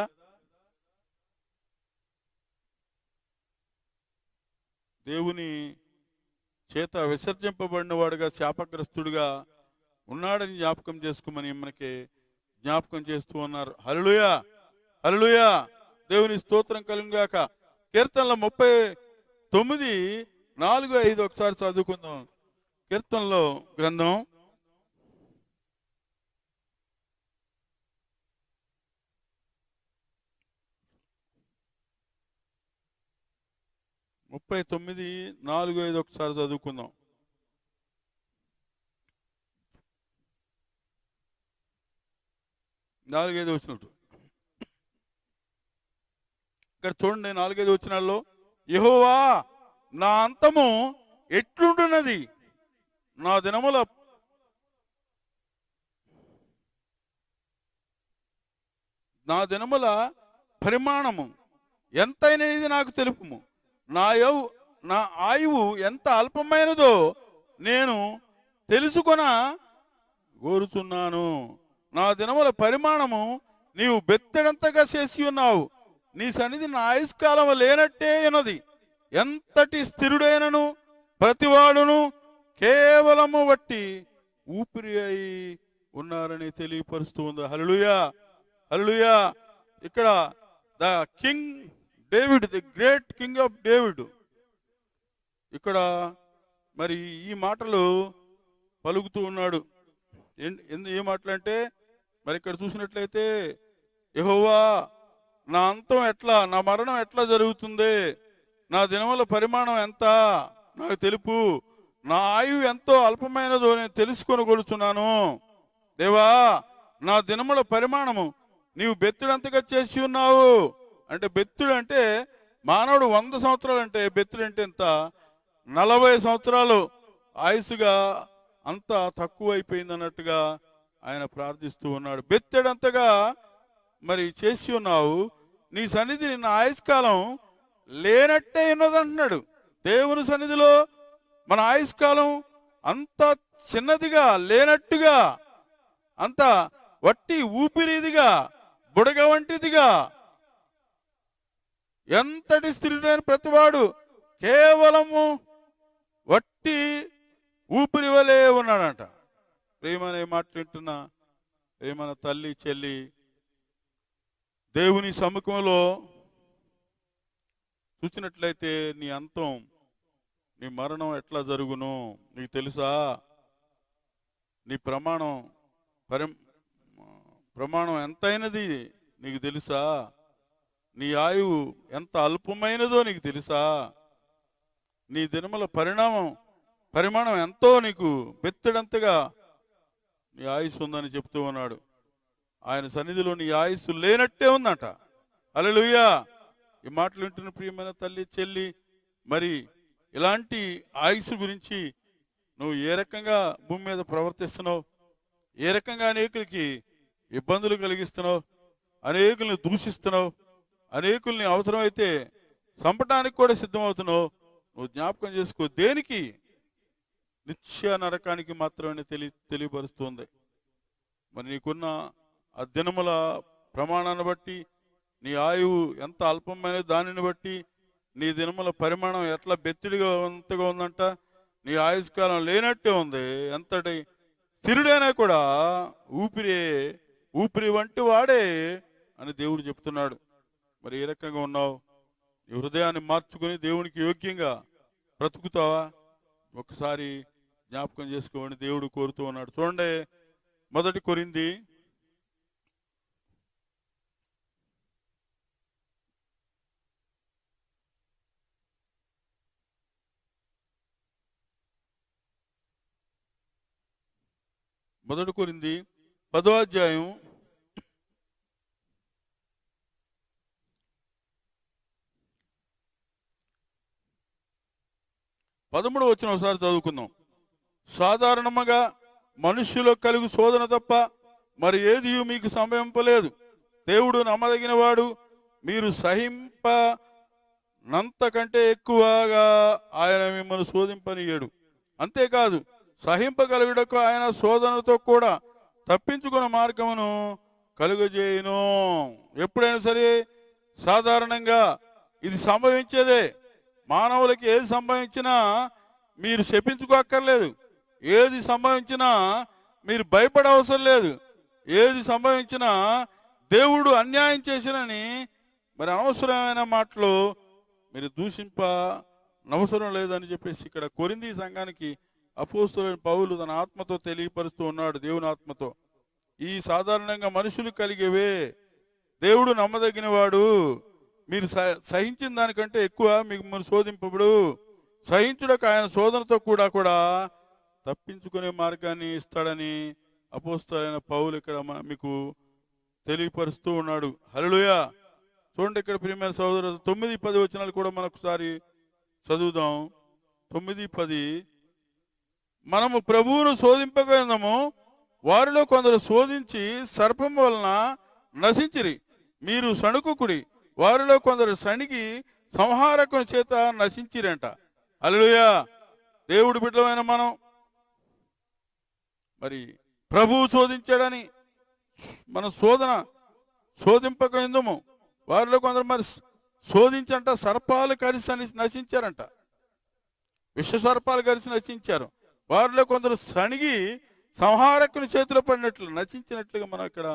దేవుని చేత విసర్జింపబడిన వాడుగా శాపగ్రస్తుడిగా ఉన్నాడని జ్ఞాపకం చేసుకోమని మనకి జ్ఞాపకం చేస్తూ ఉన్నారు. హల్లెలూయా, హల్లెలూయా. దేవుని స్తోత్రం కలుగుగాక. కీర్తనల 39:4-5 ఒకసారి చదువుకుందాం. కీర్తనలో గ్రంథం 39:4-5 ఒకసారి చదువుకుందాం. నాలుగైదు వచ్చినట్టు ఇక్కడ చూడండి. 4-5 వచనాల్లో యెహోవా నా అంతము ఎట్లుంటున్నది, నా దినముల పరిమాణము ఎంతైనది నాకు తెలుపుము. నా ఆయువు ఎంత అల్పమైనదో నేను తెలుసుకొన కోరుచున్నాను. నా దినముల పరిమాణము నీవు బెత్తడంతగా చేసి ఉన్నావు. నీ సన్నిధి నా ఆయుష్కాలం లేనట్టే ఉన్నది. ఎంతటి స్థిరుడైనను ప్రతివాడును కేవలము వట్టి ఊపిరి అయి ఉన్నారని తెలియపరుస్తూ ఉంది. హల్లెలూయా, హల్లెలూయా. ఇక్కడ the king David, the great king of David, ఇక్కడ మరి ఈ మాటలు పలుకుతూ ఉన్నాడు. ఏ మాటలు అంటే, మరి ఇక్కడ చూసినట్లయితే, యెహోవా నా అంతం ఎట్లా, నా మరణం ఎట్లా జరుగుతుంది, నా దినముల పరిమాణం ఎంత నాకు తెలుపు, నా ఆయువు ఎంతో అల్పమైనదో నేను తెలుసుకొని కొలుచున్నాను. దేవా, నా దినముల పరిమాణము నీవు బెత్తుడంతగా చేసి ఉన్నావు. అంటే బెత్తుడు అంటే మానవుడు 100 సంవత్సరాలు అంటే బెత్తుడు అంటే ఎంత, 40 సంవత్సరాలు ఆయుసుగా అంత తక్కువ అయిపోయింది అన్నట్టుగా ఆయన ప్రార్థిస్తూ ఉన్నాడు. బెత్తడంతగా మరి చేసి ఉన్నావు, నీ సన్నిధి నిన్న ఆయుష్కాలం లేనట్టే ఉన్నదంటున్నాడు. దేవుని సన్నిధిలో మన ఆయుష్కాలం అంత చిన్నదిగా, లేనట్టుగా, అంత వట్టి ఊపిరిదిగా, బుడగ వంటిదిగా, ఎంతటి స్థిరుడైన ప్రతివాడు కేవలము వట్టి ఊపిరి వలె ఉన్నాడంట. ప్రేమనే మాట వింటున్నా ప్రేమన తల్లి చెల్లి, దేవుని సముఖంలో చూసినట్లయితే నీ అంతం, నీ మరణం ఎట్లా జరుగును నీకు తెలుసా? నీ ప్రమాణం ఎంతైనది నీకు తెలుసా? నీ ఆయువు ఎంత అల్పమైనదో నీకు తెలుసా? నీ దినముల పరిమాణం ఎంతో నీకు బెత్తడంతగా నీ ఆయుస్సు ఉందని చెప్తూ ఉన్నాడు. ఆయన సన్నిధిలో నీ ఆయుస్సు లేనట్టే ఉందట. హల్లెలూయా. ఈ మాటలు వింటున్న ప్రియమైన తల్లి చెల్లి, మరి ఇలాంటి ఆయుస్సు గురించి నువ్వు ఏ రకంగా భూమి మీద ప్రవర్తిస్తున్నావు, ఏ రకంగా అనేకులకి ఇబ్బందులు కలిగిస్తున్నావు, అనేకుల్ని దూషిస్తున్నావు, అనేకుల్ని అవసరమైతే చంపడానికి కూడా సిద్ధమవుతున్నావు, నువ్వు జ్ఞాపకం చేసుకో. దేనికి? నిత్య నరకానికి మాత్రమే తెలియపరుస్తుంది. మరి నీకున్న ఆ దినముల ప్రమాణాన్ని బట్టి, నీ ఆయువు ఎంత అల్పమైన దానిని బట్టి, నీ దినముల పరిమాణం ఎట్లా బెత్తిడిగా అంతగా ఉందంట. నీ ఆయుష్కాలం లేనట్టే ఉంది. ఎంతటి స్థిరుడైనా కూడా ఊపిరి వంటి వాడే అని దేవుడు చెప్తున్నాడు. మరి ఏ రకంగా ఉన్నావు? ఈ హృదయాన్ని మార్చుకొని దేవునికి యోగ్యంగా బ్రతుకుతావా? ఒకసారి జ్ఞాపకం చేసుకోమని దేవుడు కోరుతూ ఉన్నాడు. చూడండి, 1 కొరింథీ 10వ అధ్యాయం 13వ వచనం ఒకసారి చదువుకుందాం. సాధారణముగా మనుష్యులకు కలుగు శోధన తప్ప మరి ఏది మీకు సంభవింపలేదు. దేవుడు నమ్మదగిన వాడు, మీరు సహింపనంతకంటే ఎక్కువగా ఆయన మిమ్మల్ని శోధింపనీయడు. అంతేకాదు, సహింపగలుగుటకు ఆయన శోధనతో కూడా తప్పించుకున్న మార్గమును కలుగజేయును. ఎప్పుడైనా సరే సాధారణంగా ఇది సంభవించేదే. మానవులకి ఏది సంభవించినా మీరు శపించుకోక్కర్లేదు. ఏది సంభవించినా మీరు భయపడవసరం లేదు. ఏది సంభవించినా దేవుడు అన్యాయం చేసినని మరి అనవసరమైన మాటలు మీరు దూషింపనవసరం లేదని చెప్పేసి ఇక్కడ కొరింథీ సంఘానికి అపోస్తలుడైన పౌలు తన ఆత్మతో తెలియపరుస్తూ ఉన్నాడు. దేవుని ఆత్మతో ఈ సాధారణంగా మనుషులు కలిగేవే. దేవుడు నమ్మదగిన వాడు, మీరు సహించిన దానికంటే ఎక్కువ మిమ్మల్ని శోధింపబడు. సహించుటకు ఆయన శోధనతో కూడా తప్పించుకునే మార్గాన్ని ఇస్తాడని అపోస్తలుడైన పౌలు ఇక్కడ మీకు తెలియపరుస్తూ ఉన్నాడు. హల్లెలూయా. చూడండి, ఇక్కడ ప్రియమైన సహోదరులు 9-10 వచనాలు కూడా మనొకసారి చదువుదాం. 9-10. మనము ప్రభువును శోధింపగలము, వారిలో కొందరు శోధించి సర్పము వలన నశించిరి. మీరు సణుకుకుడి, వారిలో కొందరు సణిగి సంహారకుని చేత నశించిరంట. హల్లెలూయా. దేవుడు బిడ్డలమైన మనం మరి ప్రభువు శోధించాడని మన శోధింపకందుము. వారిలో కొందరు మరి శోధించంట సర్పాలు కలిసి నశించారంట. విష సర్పాలు కలిసి నశించారు. వారిలో కొందరు సణిగి సంహారకుని చేతిలో పడినట్లు నశించినట్లుగా మనం ఇక్కడ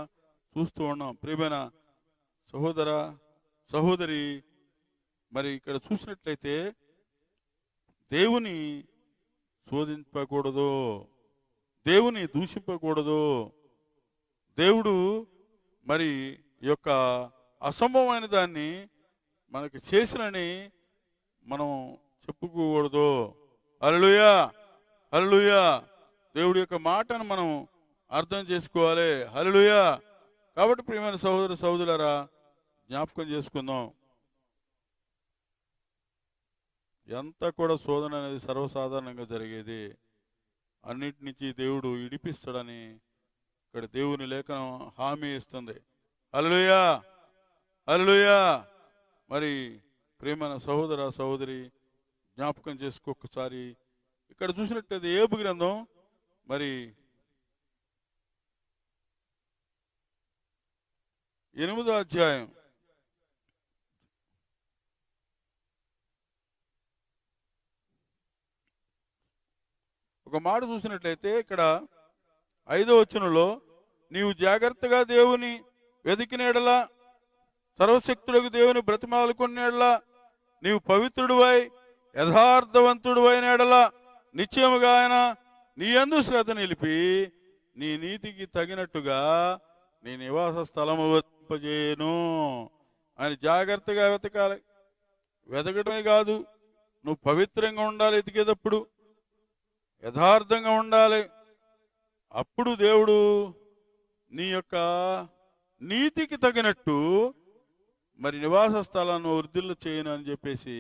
చూస్తూ ఉన్నాం. ప్రియమైన సహోదర సహోదరి, మరి ఇక్కడ చూసినట్లయితే దేవుని శోధింపకూడదు, దేవుని దూషింపకూడదు. దేవుడు మరి ఈ యొక్క అసంభవమైన దాన్ని మనకి చేసినని మనం చెప్పుకోకూడదు. హల్లెలూయా, హల్లెలూయా. దేవుడి యొక్క మాటను మనం అర్థం చేసుకోవాలి. హల్లెలూయా. కాబట్టి ప్రియమైన సహోదర సహోదరులారా, జ్ఞాపకం చేసుకుందాం, ఎంత కూడా శోధన అనేది సర్వసాధారణంగా జరిగేది. అన్నిటి నుంచి దేవుడు విడిపిస్తాడని ఇక్కడ దేవుని లేఖనం హామీ ఇస్తుంది. హల్లెలూయా, హల్లెలూయా. మరి ప్రియమైన సహోదర సహోదరి, జ్ఞాపకం చేసుకోకసారి ఇక్కడ చూసినట్లయితే ఏబు గ్రంథం మరి 8వ అధ్యాయం ఒక మాట చూసినట్లయితే ఇక్కడ 5వ వచనంలో, నీవు జాగ్రత్తగా దేవుని వెతికిన ఎడల, సర్వశక్తులకు దేవుని బ్రతిమాలుకున్న ఎడల, నీవు పవిత్రుడివై యథార్థవంతుడివైన ఎడల, నిశ్చయముగా ఆయన నీ యందు శ్రద్ధ నిలిపి నీ నీతికి తగినట్టుగా నీ నివాస స్థలము వర్తింపజేయను. ఆయన జాగ్రత్తగా వెతకాలి. వెతకడమే కాదు, నువ్వు పవిత్రంగా ఉండాలి, ఎతికేటప్పుడు యథార్థంగా ఉండాలి. అప్పుడు దేవుడు నీ యొక్క నీతికి తగినట్టు మరి నివాస స్థలాన్ని వృద్ధిల్లు చేయను అని చెప్పేసి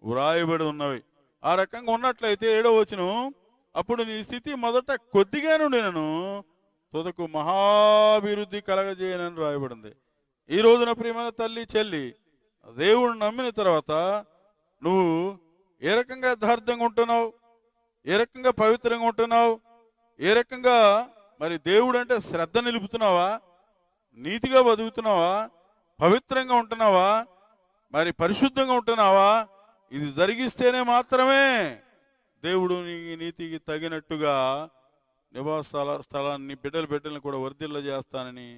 వ్రాయబడి ఉన్నవి. ఆ రకంగా ఉన్నట్లయితే 7వ వచనం, అప్పుడు నీ స్థితి మొదట కొద్దిగా నుండినను తుదకు మహాభివృద్ధి కలగజేయనని రాయబడింది. ఈ రోజున ప్రియమైన తల్లి చెల్లి, దేవుడిని నమ్మిన తర్వాత నువ్వు ఏ రకంగా యథార్థంగా ఉంటున్నావు, ఏ రకంగా పవిత్రంగా ఉంటున్నావు, ఏ రకంగా మరి దేవుడు అంటే శ్రద్ధ నిలుపుతున్నావా, నీతిగా బతుకుతున్నావా, పవిత్రంగా ఉంటున్నావా, మరి పరిశుద్ధంగా ఉంటున్నావా? ఇది జరిగిస్తేనే మాత్రమే దేవుడు నీ నీతికి తగినట్టుగా నివాస స్థలాన్ని బిడ్డలను కూడా వర్ధిల్ల చేస్తానని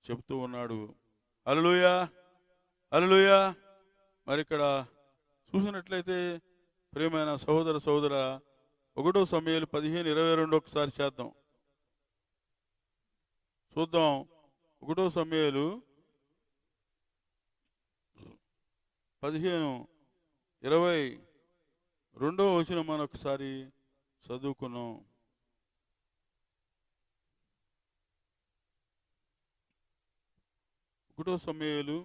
చెప్తూ ఉన్నాడు. హల్లెలూయా, హల్లెలూయా. మరి ఇక్కడ చూసినట్లయితే ప్రియమైన సహోదర సహోదర, 1 సమూయేలు 15:22 ఒకసారి చూద్దాం. 1 సమూయేలు 15:22 వచనం మనం ఒకసారి చదువుకున్నాం. 1 సమూయేలు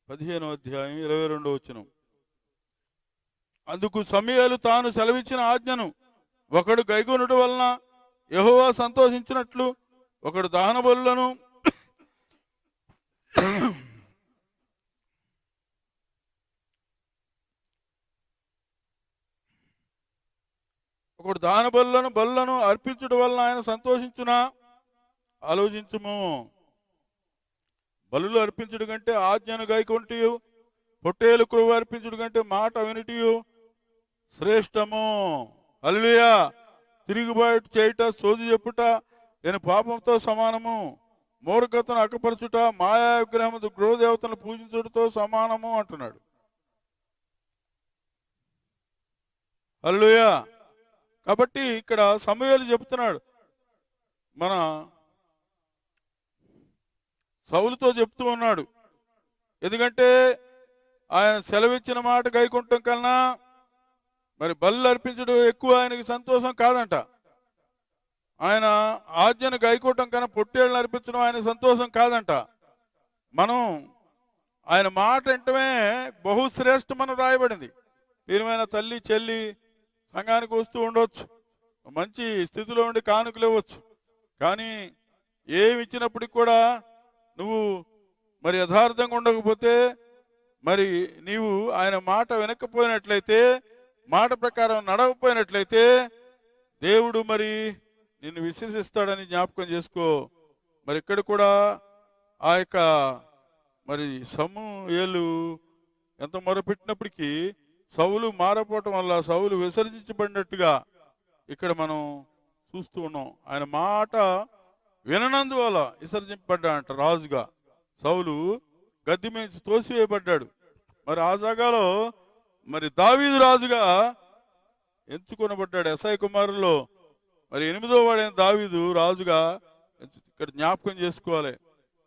15వ అధ్యాయం 22వ వచనం. అందుకు సమూయేలు తాను సెలవిచ్చిన ఆజ్ఞను ఒకడు గైకొనుట వలన యెహోవా సంతోషించినట్లు ఒకడు దహన బలులను బలులను అర్పించుట వలన ఆయన సంతోషించునా? ఆలోచించుము. బలులు అర్పించుడు కంటే ఆజ్ఞను గైకొంటియు, పొట్టేలు క్రొవ్వు అర్పించుడు కంటే మాట వినుటియు శ్రేష్టము. హల్లెలూయా. తిరుగుబాటు చేయుట, సోది చెప్పుట నేను పాపంతో సమానము. మూర్ఖతను అక్కపరచుట, మాయా విగ్రహము గృహదేవతలను పూజించుటతో సమానము అంటున్నాడు. హల్లెలూయా. కాబట్టి ఇక్కడ సమూయేలు చెప్తున్నాడు, మన సౌలుతో చెప్తూ ఉన్నాడు. ఎందుకంటే ఆయన సెలవిచ్చిన మాట గైకుంటం కన్నా మరి బలులు అర్పించడం ఎక్కువ ఆయనకి సంతోషం కాదంట. ఆయన ఆజ్ఞను గైకోవటం కన్నా పొట్టేళ్ళని అర్పించడం ఆయన సంతోషం కాదంట. మనం ఆయన మాట వెంటనే బహుశ్రేష్టమని రాయబడింది. ప్రియమైన తల్లి చెల్లి సంఘానికి వస్తూ ఉండవచ్చు, మంచి స్థితిలో ఉండి కానుకలు ఇవ్వచ్చు, కానీ ఏమి ఇచ్చినప్పటికి కూడా నువ్వు మరి యథార్థంగా ఉండకపోతే, మరి నీవు ఆయన మాట వినకపోయినట్లయితే, మాట ప్రకారం నడవకపోయినట్లయితే దేవుడు మరి నిన్ను విశ్వసిస్తాడని జ్ఞాపకం చేసుకో. మరి ఇక్కడ కూడా ఆ యొక్క మరి సమూయేలు ఎంత మొరపెట్టినప్పటికీ సౌలు మారపోవటం వల్ల సౌలు విసర్జించబడినట్టుగా ఇక్కడ మనం చూస్తూ ఉన్నాం. ఆయన మాట విననందువల్ల విసర్జింపబడ్డాడంట రాజుగా. సౌలు గద్దె మీద తోసివేయబడ్డాడు. మరి ఆ జాగాలో మరి దావీదు రాజుగా ఎంచుకొనబడ్డాడు. యెషయా కుమారుల్లో మరి 8వ వాడైన దావీదు రాజుగా ఇక్కడ జ్ఞాపకం చేసుకోవాలి.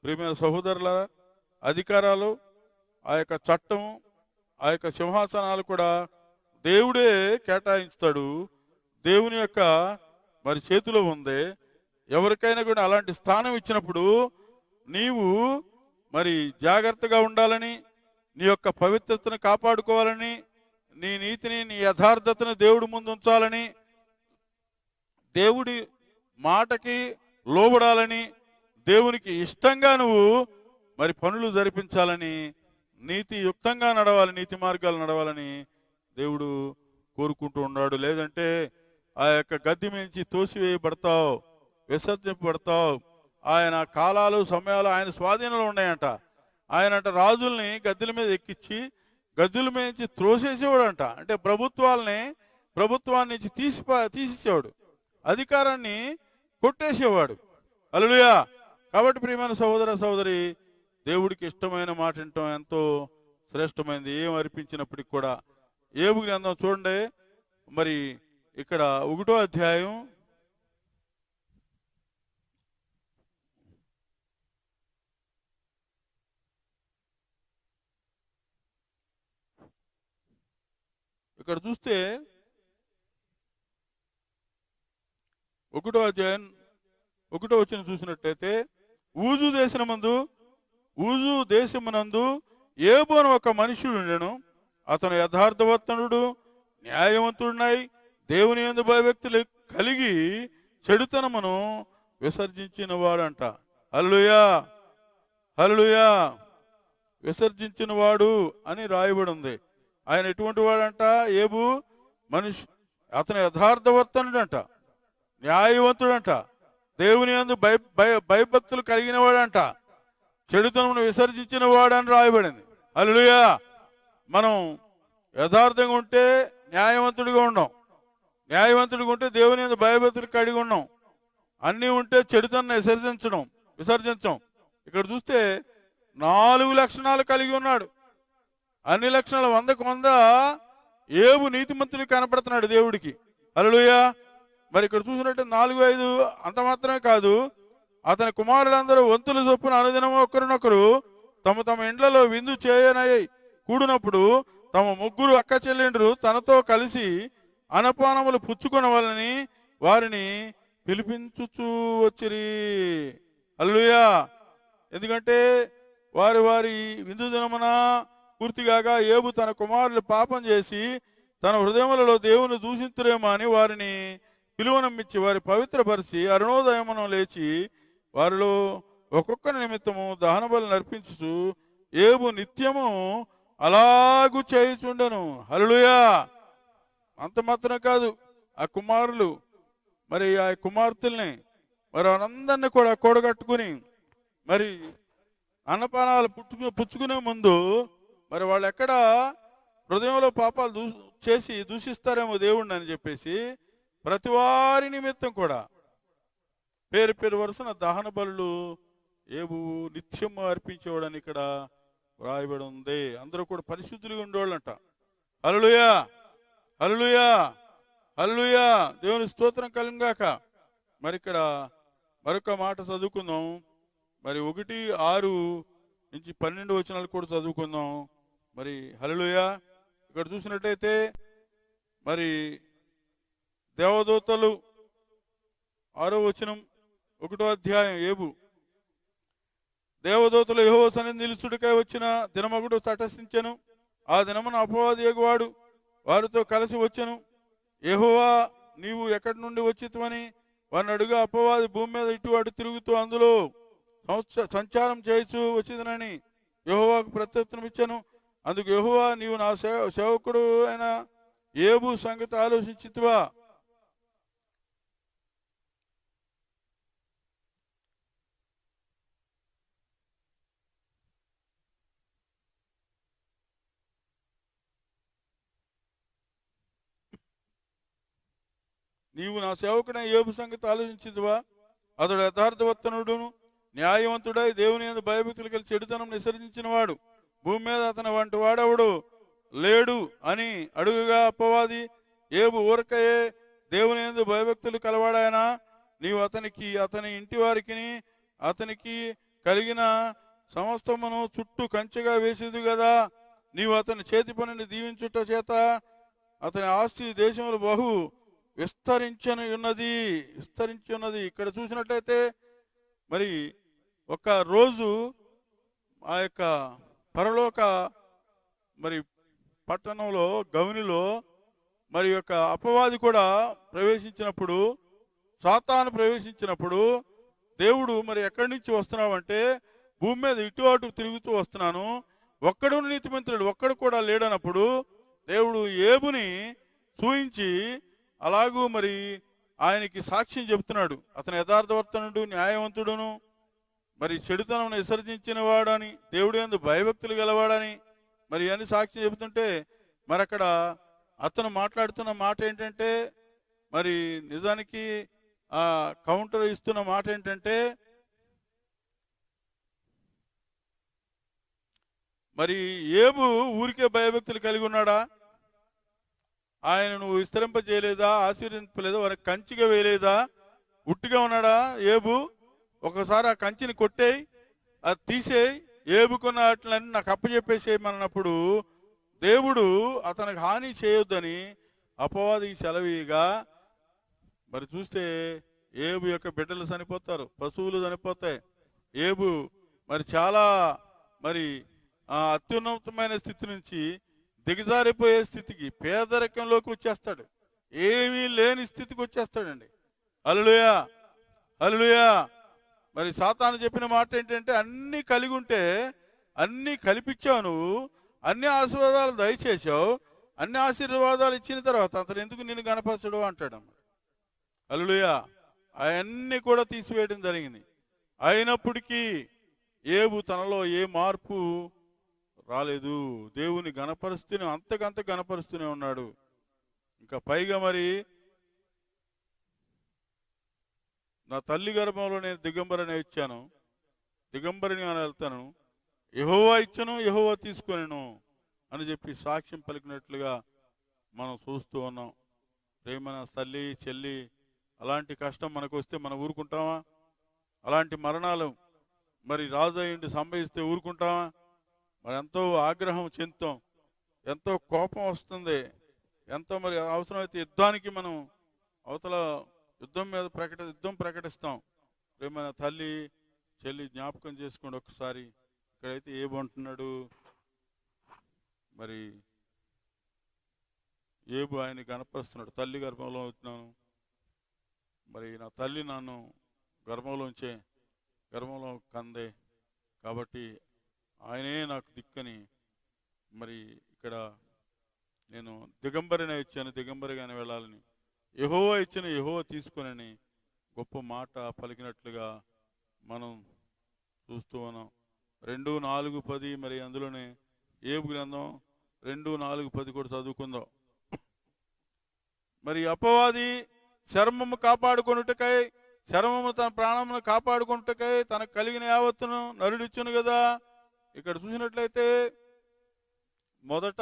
ప్రియమైన సహోదరుల, అధికారాలు, ఆ యొక్క చట్టం, ఆ యొక్క సింహాసనాలు కూడా దేవుడే కేటాయించుతాడు. దేవుని యొక్క మరి చేతిలో ఉంది. ఎవరికైనా కూడా అలాంటి స్థానం ఇచ్చినప్పుడు నీవు మరి జాగ్రత్తగా ఉండాలని, నీ యొక్క పవిత్రతను కాపాడుకోవాలని, నీ నీతిని, నీ యథార్థతను దేవుడి ముందు ఉంచాలని, దేవుడి మాటకి లోబడాలని, దేవునికి ఇష్టంగా నువ్వు మరి పనులు జరిపించాలని, నీతియుక్తంగా నడవాలి, నీతి మార్గాలు నడవాలని దేవుడు కోరుకుంటూ ఉన్నాడు. లేదంటే ఆ యొక్క గద్దె మించి తోసివేయబడతావు, విసర్జింపబడతావు. ఆయన కాలాలు, సమయాలు ఆయన స్వాధీనంలో ఉన్నాయంట. ఆయనంట రాజుల్ని గద్దెల మీద ఎక్కించి గద్దెల మీద నుంచి త్రోసేసేవాడంట. అంటే ప్రభుత్వాన్ని నుంచి తీసేసేవాడు, అధికారాన్ని కొట్టేసేవాడు. హల్లెలూయా. కాబట్టి ప్రియమైన సహోదర సహోదరి, దేవుడికి ఇష్టమైన మాట వినటం ఎంతో శ్రేష్టమైనది. ఏం అర్పించినప్పటికి కూడా. ఏబు గ్రంథం చూడండి, మరి ఇక్కడ 1వ అధ్యాయం ఇక్కడ చూస్తే 1వ అధ్యాయం 1వ వచనం చూసినట్టయితే, ఊజు దేశమునందు ఏబు అని ఒక మనుషుడు ఉండెను. అతను యథార్థవర్తనుడు, న్యాయవంతుడునై దేవుని యందు భయభక్తులు కలిగి చెడుతనమును విసర్జించిన వాడంట. హల్లెలూయా, హల్లెలూయా. విసర్జించిన వాడు అని రాయబడి ఉంది. ఆయన ఎటువంటి వాడంట? ఏబు అతను యథార్థవర్తనుడంట, న్యాయవంతుడంట, దేవుని యందు భయభక్తులు కలిగిన వాడంట, చెడుతనమును విసర్జించిన వాడని రాయబడింది. హల్లెలూయా. మనం యథార్థంగా ఉంటే న్యాయవంతుడిగా ఉన్నాం, న్యాయవంతుడిగా ఉంటే దేవుని యందు భయభక్తులు కలిగి ఉన్నాం. అన్నీ ఉంటే చెడుతనం విసర్జించం. ఇక్కడ చూస్తే 4 లక్షణాలు కలిగి ఉన్నాడు. అన్ని లక్షణాలు 100కు 100 ఏబు నీతిమంతుడు కనపడుతున్నాడు దేవుడికి. హల్లెలూయా. మరి ఇక్కడ చూసినట్టు 4, 5 అంత మాత్రమే కాదు, అతని కుమారులందరూ వంతుల చొప్పున అనుదినము ఒకరినొకరు తమ తమ ఇండ్లలో విందు చేయనై కూడినప్పుడు తమ 3 అక్క చెల్లెండ్రు తనతో కలిసి అనపానములు పుచ్చుకొనవలని వారిని పిలిపించుచూ వచ్చిరి. హల్లెలూయా. ఎందుకంటే వారి విందు దినమున పూర్తిగాక ఏబు తన కుమారులు పాపం చేసి తన హృదయములలో దేవుని దూషింతురేమో అని వారిని పిలువనమ్మించి వారి పవిత్రపరిచి అరుణోదయమును లేచి వారిలో ఒక్కొక్కరి నిమిత్తము దహన బలి నర్పించుచు ఏబు నిత్యము అలాగూ చేయుచుండెను. హల్లెలూయా. అంత మాత్రం కాదు, ఆ కుమారులు మరి ఆ కుమార్తెల్ని మరి వాళ్ళందరినీ కూడా కూడగట్టుకుని మరి అన్నపానాలు పుచ్చుకునే ముందు మరి వాళ్ళు ఎక్కడ హృదయంలో పాపాలు చేసి దూషిస్తారేమో దేవుణ్ణి అని చెప్పేసి ప్రతి వారి నిమిత్తం కూడా పేరు వరుసన దహన బలులు ఏబు నిత్యం అర్పించేవాడని ఇక్కడ వ్రాయబడి ఉంది. అందరూ కూడా పరిశుద్ధులుగా ఉండేవాళ్ళంట. హల్లెలూయా, హల్లెలూయా, హల్లెలూయా. దేవుని స్తోత్రం కలుగుగాక. మరి ఇక్కడ మరొక మాట చదువుకుందాం. మరి 1:6-12 వచనాలు కూడా చదువుకుందాం. మరి హల్లెలూయా. ఇక్కడ చూసినట్టయితే మరి దేవదూతలు 6వ వచనం 1వ అధ్యాయం ఏబు. దేవదూతలు యెహోవా సన్నిధిని నిలుచుటకై వచ్చిన దినమొకడు తటస్థించెను. ఆ దినమున అపవాది ఎగువాడు వారితో కలిసి వచ్చెను. యెహోవా నీవు ఎక్కడి నుండి వచ్చితివని వారిని అడుగా అపవాది భూమి మీద ఇటు అటు తిరుగుతూ అందులో సంచారం చేయించు వచ్చిందని యెహోవాకు ప్రత్యుత్తరం ఇచ్చాను. అందుకు యెహోవా నీవు నా సేవకుడు అయిన ఏబు సంగతి ఆలోచించితివా? నీవు నా సేవకుడైన ఏబు సంగతి ఆలోచించితివా? అతడు యథార్థవర్తనుడును న్యాయవంతుడై దేవుని యందు భయభక్తులు కలిసి చెడుతనం విసర్జించిన వాడు, భూమి మీద అతని వంటి వాడెవడు లేడు అని అడుగుగా అపవాది ఏబు ఊరకే దేవుని యందు భయభక్తులు కలవాడాయన, నీవు అతనికి అతని ఇంటి వారికి అతనికి కలిగిన సమస్తమును చుట్టూ కంచెగా వేసేది కదా. నీవు అతని చేతి పనిని దీవించుట చేత అతని ఆస్తి దేశంలో బహు విస్తరించి ఉన్నది. ఇక్కడ చూసినట్లయితే మరి ఒక రోజు ఆ యొక్క పరలోక మరి పట్టణంలో గవినిలో మరి యొక్క అపవాది కూడా ప్రవేశించినప్పుడు, సాతాను ప్రవేశించినప్పుడు దేవుడు మరి ఎక్కడి నుంచి వస్తున్నావంటే భూమి మీద ఇటు అటు తిరుగుతూ వస్తున్నాను, ఒక్కడు నీతిమంతుడు ఒక్కడు కూడా లేడనప్పుడు దేవుడు ఏబుని చూయించి అలాగూ మరి ఆయనకి సాక్ష్యం చెబుతున్నాడు. అతను యథార్థవర్తనుడు, న్యాయవంతుడును, మరి చెడుతనం విసర్జించిన వాడని, దేవుడు యందు భయభక్తులు గలవాడని మరి అని సాక్ష్యం చెబుతుంటే మరి అక్కడ అతను మాట్లాడుతున్న మాట ఏంటంటే, మరి నిజానికి ఆ కౌంటర్ ఇస్తున్న మాట ఏంటంటే, మరి ఏబు ఊరికే భయభక్తులు కలిగి ఉన్నాడా? ఆయన నువ్వు విస్తరింపజేయలేదా, ఆశీర్వదింపలేదా, వారికి కంచిగా వేయలేదా? ఉట్టిగా ఉన్నాడా ఏబు? ఒకసారి ఆ కంచిని కొట్టేయి, అది తీసేయి, ఏబుకున్న వాటిలన్నీ నాకు అప్పచెప్పేసేయమన్నప్పుడు దేవుడు అతనికి హాని చేయొద్దని అపవాదికి సెలవీయగా మరి చూస్తే ఏబు యొక్క బిడ్డలు చనిపోతారు, పశువులు చనిపోతాయి. ఏబు మరి చాలా మరి అత్యున్నతమైన స్థితి నుంచి దిగజారిపోయే స్థితికి, పేదరికంలోకి వచ్చేస్తాడు, ఏమీ లేని స్థితికి వచ్చేస్తాడండి. హల్లెలూయా, హల్లెలూయా. మరి సాతాను చెప్పిన మాట ఏంటంటే, అన్నీ కలిగి ఉంటే అన్నీ కల్పించావు నువ్వు, అన్ని ఆశీర్వాదాలు దయచేసావు, అన్ని ఆశీర్వాదాలు ఇచ్చిన తర్వాత అతను ఎందుకు నిన్ను గణపరచడు అంటాడు. హల్లెలూయా. అవన్నీ కూడా తీసివేయడం జరిగింది. అయినప్పటికీ ఏబు తనలో ఏ మార్పు రాలేదు, దేవుని గణపరుస్తూనే అంతకంత గణపరుస్తూనే ఉన్నాడు. ఇంకా పైగా మరి నా తల్లి గర్భంలో నేను దిగంబరని ఇచ్చాను, దిగంబరిని అని వెళ్తాను, యెహోవా ఇచ్చను యెహోవా తీసుకొనెను అని చెప్పి సాక్ష్యం పలికినట్లుగా మనం చూస్తూ ఉన్నాం. ప్రేమైన తల్లి చెల్లి, అలాంటి కష్టం మనకు వస్తే మనం ఊరుకుంటామా? అలాంటి మరణాలు మరి రాజు అయ్యిండి సంభవిస్తే ఊరుకుంటామా? మరి ఎంతో ఆగ్రహం చెందుతాం, ఎంతో కోపం వస్తుంది, ఎంతో మరి అవసరమైతే యుద్ధానికి మనం అవతల యుద్ధం ప్రకటిస్తాం. ప్రేమైన తల్లి చెల్లి జ్ఞాపకం చేసుకోండి ఒకసారి. ఇక్కడైతే ఏమంటున్నాడు, మరి ఏబు ఆయన కనపరుస్తున్నాడు, తల్లి గర్భంలో వచ్చినాను, మరి నా తల్లి నన్ను గర్భంలో కందే కాబట్టి ఆయనే నాకు దిక్కని, మరి ఇక్కడ నేను దిగంబరినే ఇచ్చాను, దిగంబరిగానే వెళ్ళాలని, యెహోవా ఇచ్చిన యెహోవా తీసుకొనని గొప్ప మాట పలికినట్లుగా మనం చూస్తూ ఉన్నాం. 2:4-10 మరి అందులోనే ఏబు గ్రంథం 2:4-10 కూడా చదువుకుందాం. మరి అపవాది చర్మము కాపాడుకొనుటకై, చర్మము తన ప్రాణమును కాపాడుకొనుటకై తనకు కలిగిన యావత్తును నరుడిచ్చును కదా. ఇక్కడ చూసినట్లయితే మొదట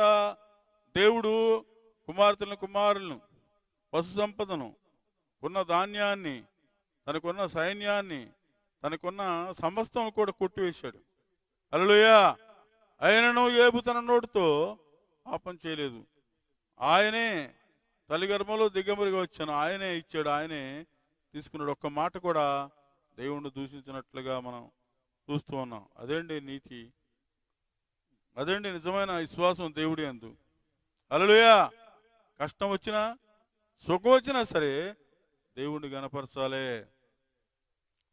దేవుడు కుమారులను, పశు సంపదను, ఉన్న ధాన్యాన్ని, తనకున్న సైన్యాన్ని, తనకున్న సమస్తం కూడా కొట్టివేశాడు. హల్లెలూయా. ఆయనను ఏబు తన నోటితో పాపం చేయలేదు. ఆయనే తల్లి గర్భంలో దిగంబరిగా వచ్చాను, ఆయనే ఇచ్చాడు, ఆయనే తీసుకున్నాడు. ఒక్క మాట కూడా దేవుణ్ణి దూషించినట్లుగా మనం చూస్తూ ఉన్నాం. అదేంటి నీతి, అదేంటి నిజమైన విశ్వాసం దేవుడి యందు. హల్లెలూయా. కష్టం వచ్చినా సుఖం వచ్చినా సరే దేవుణ్ణి గణపరచాలి.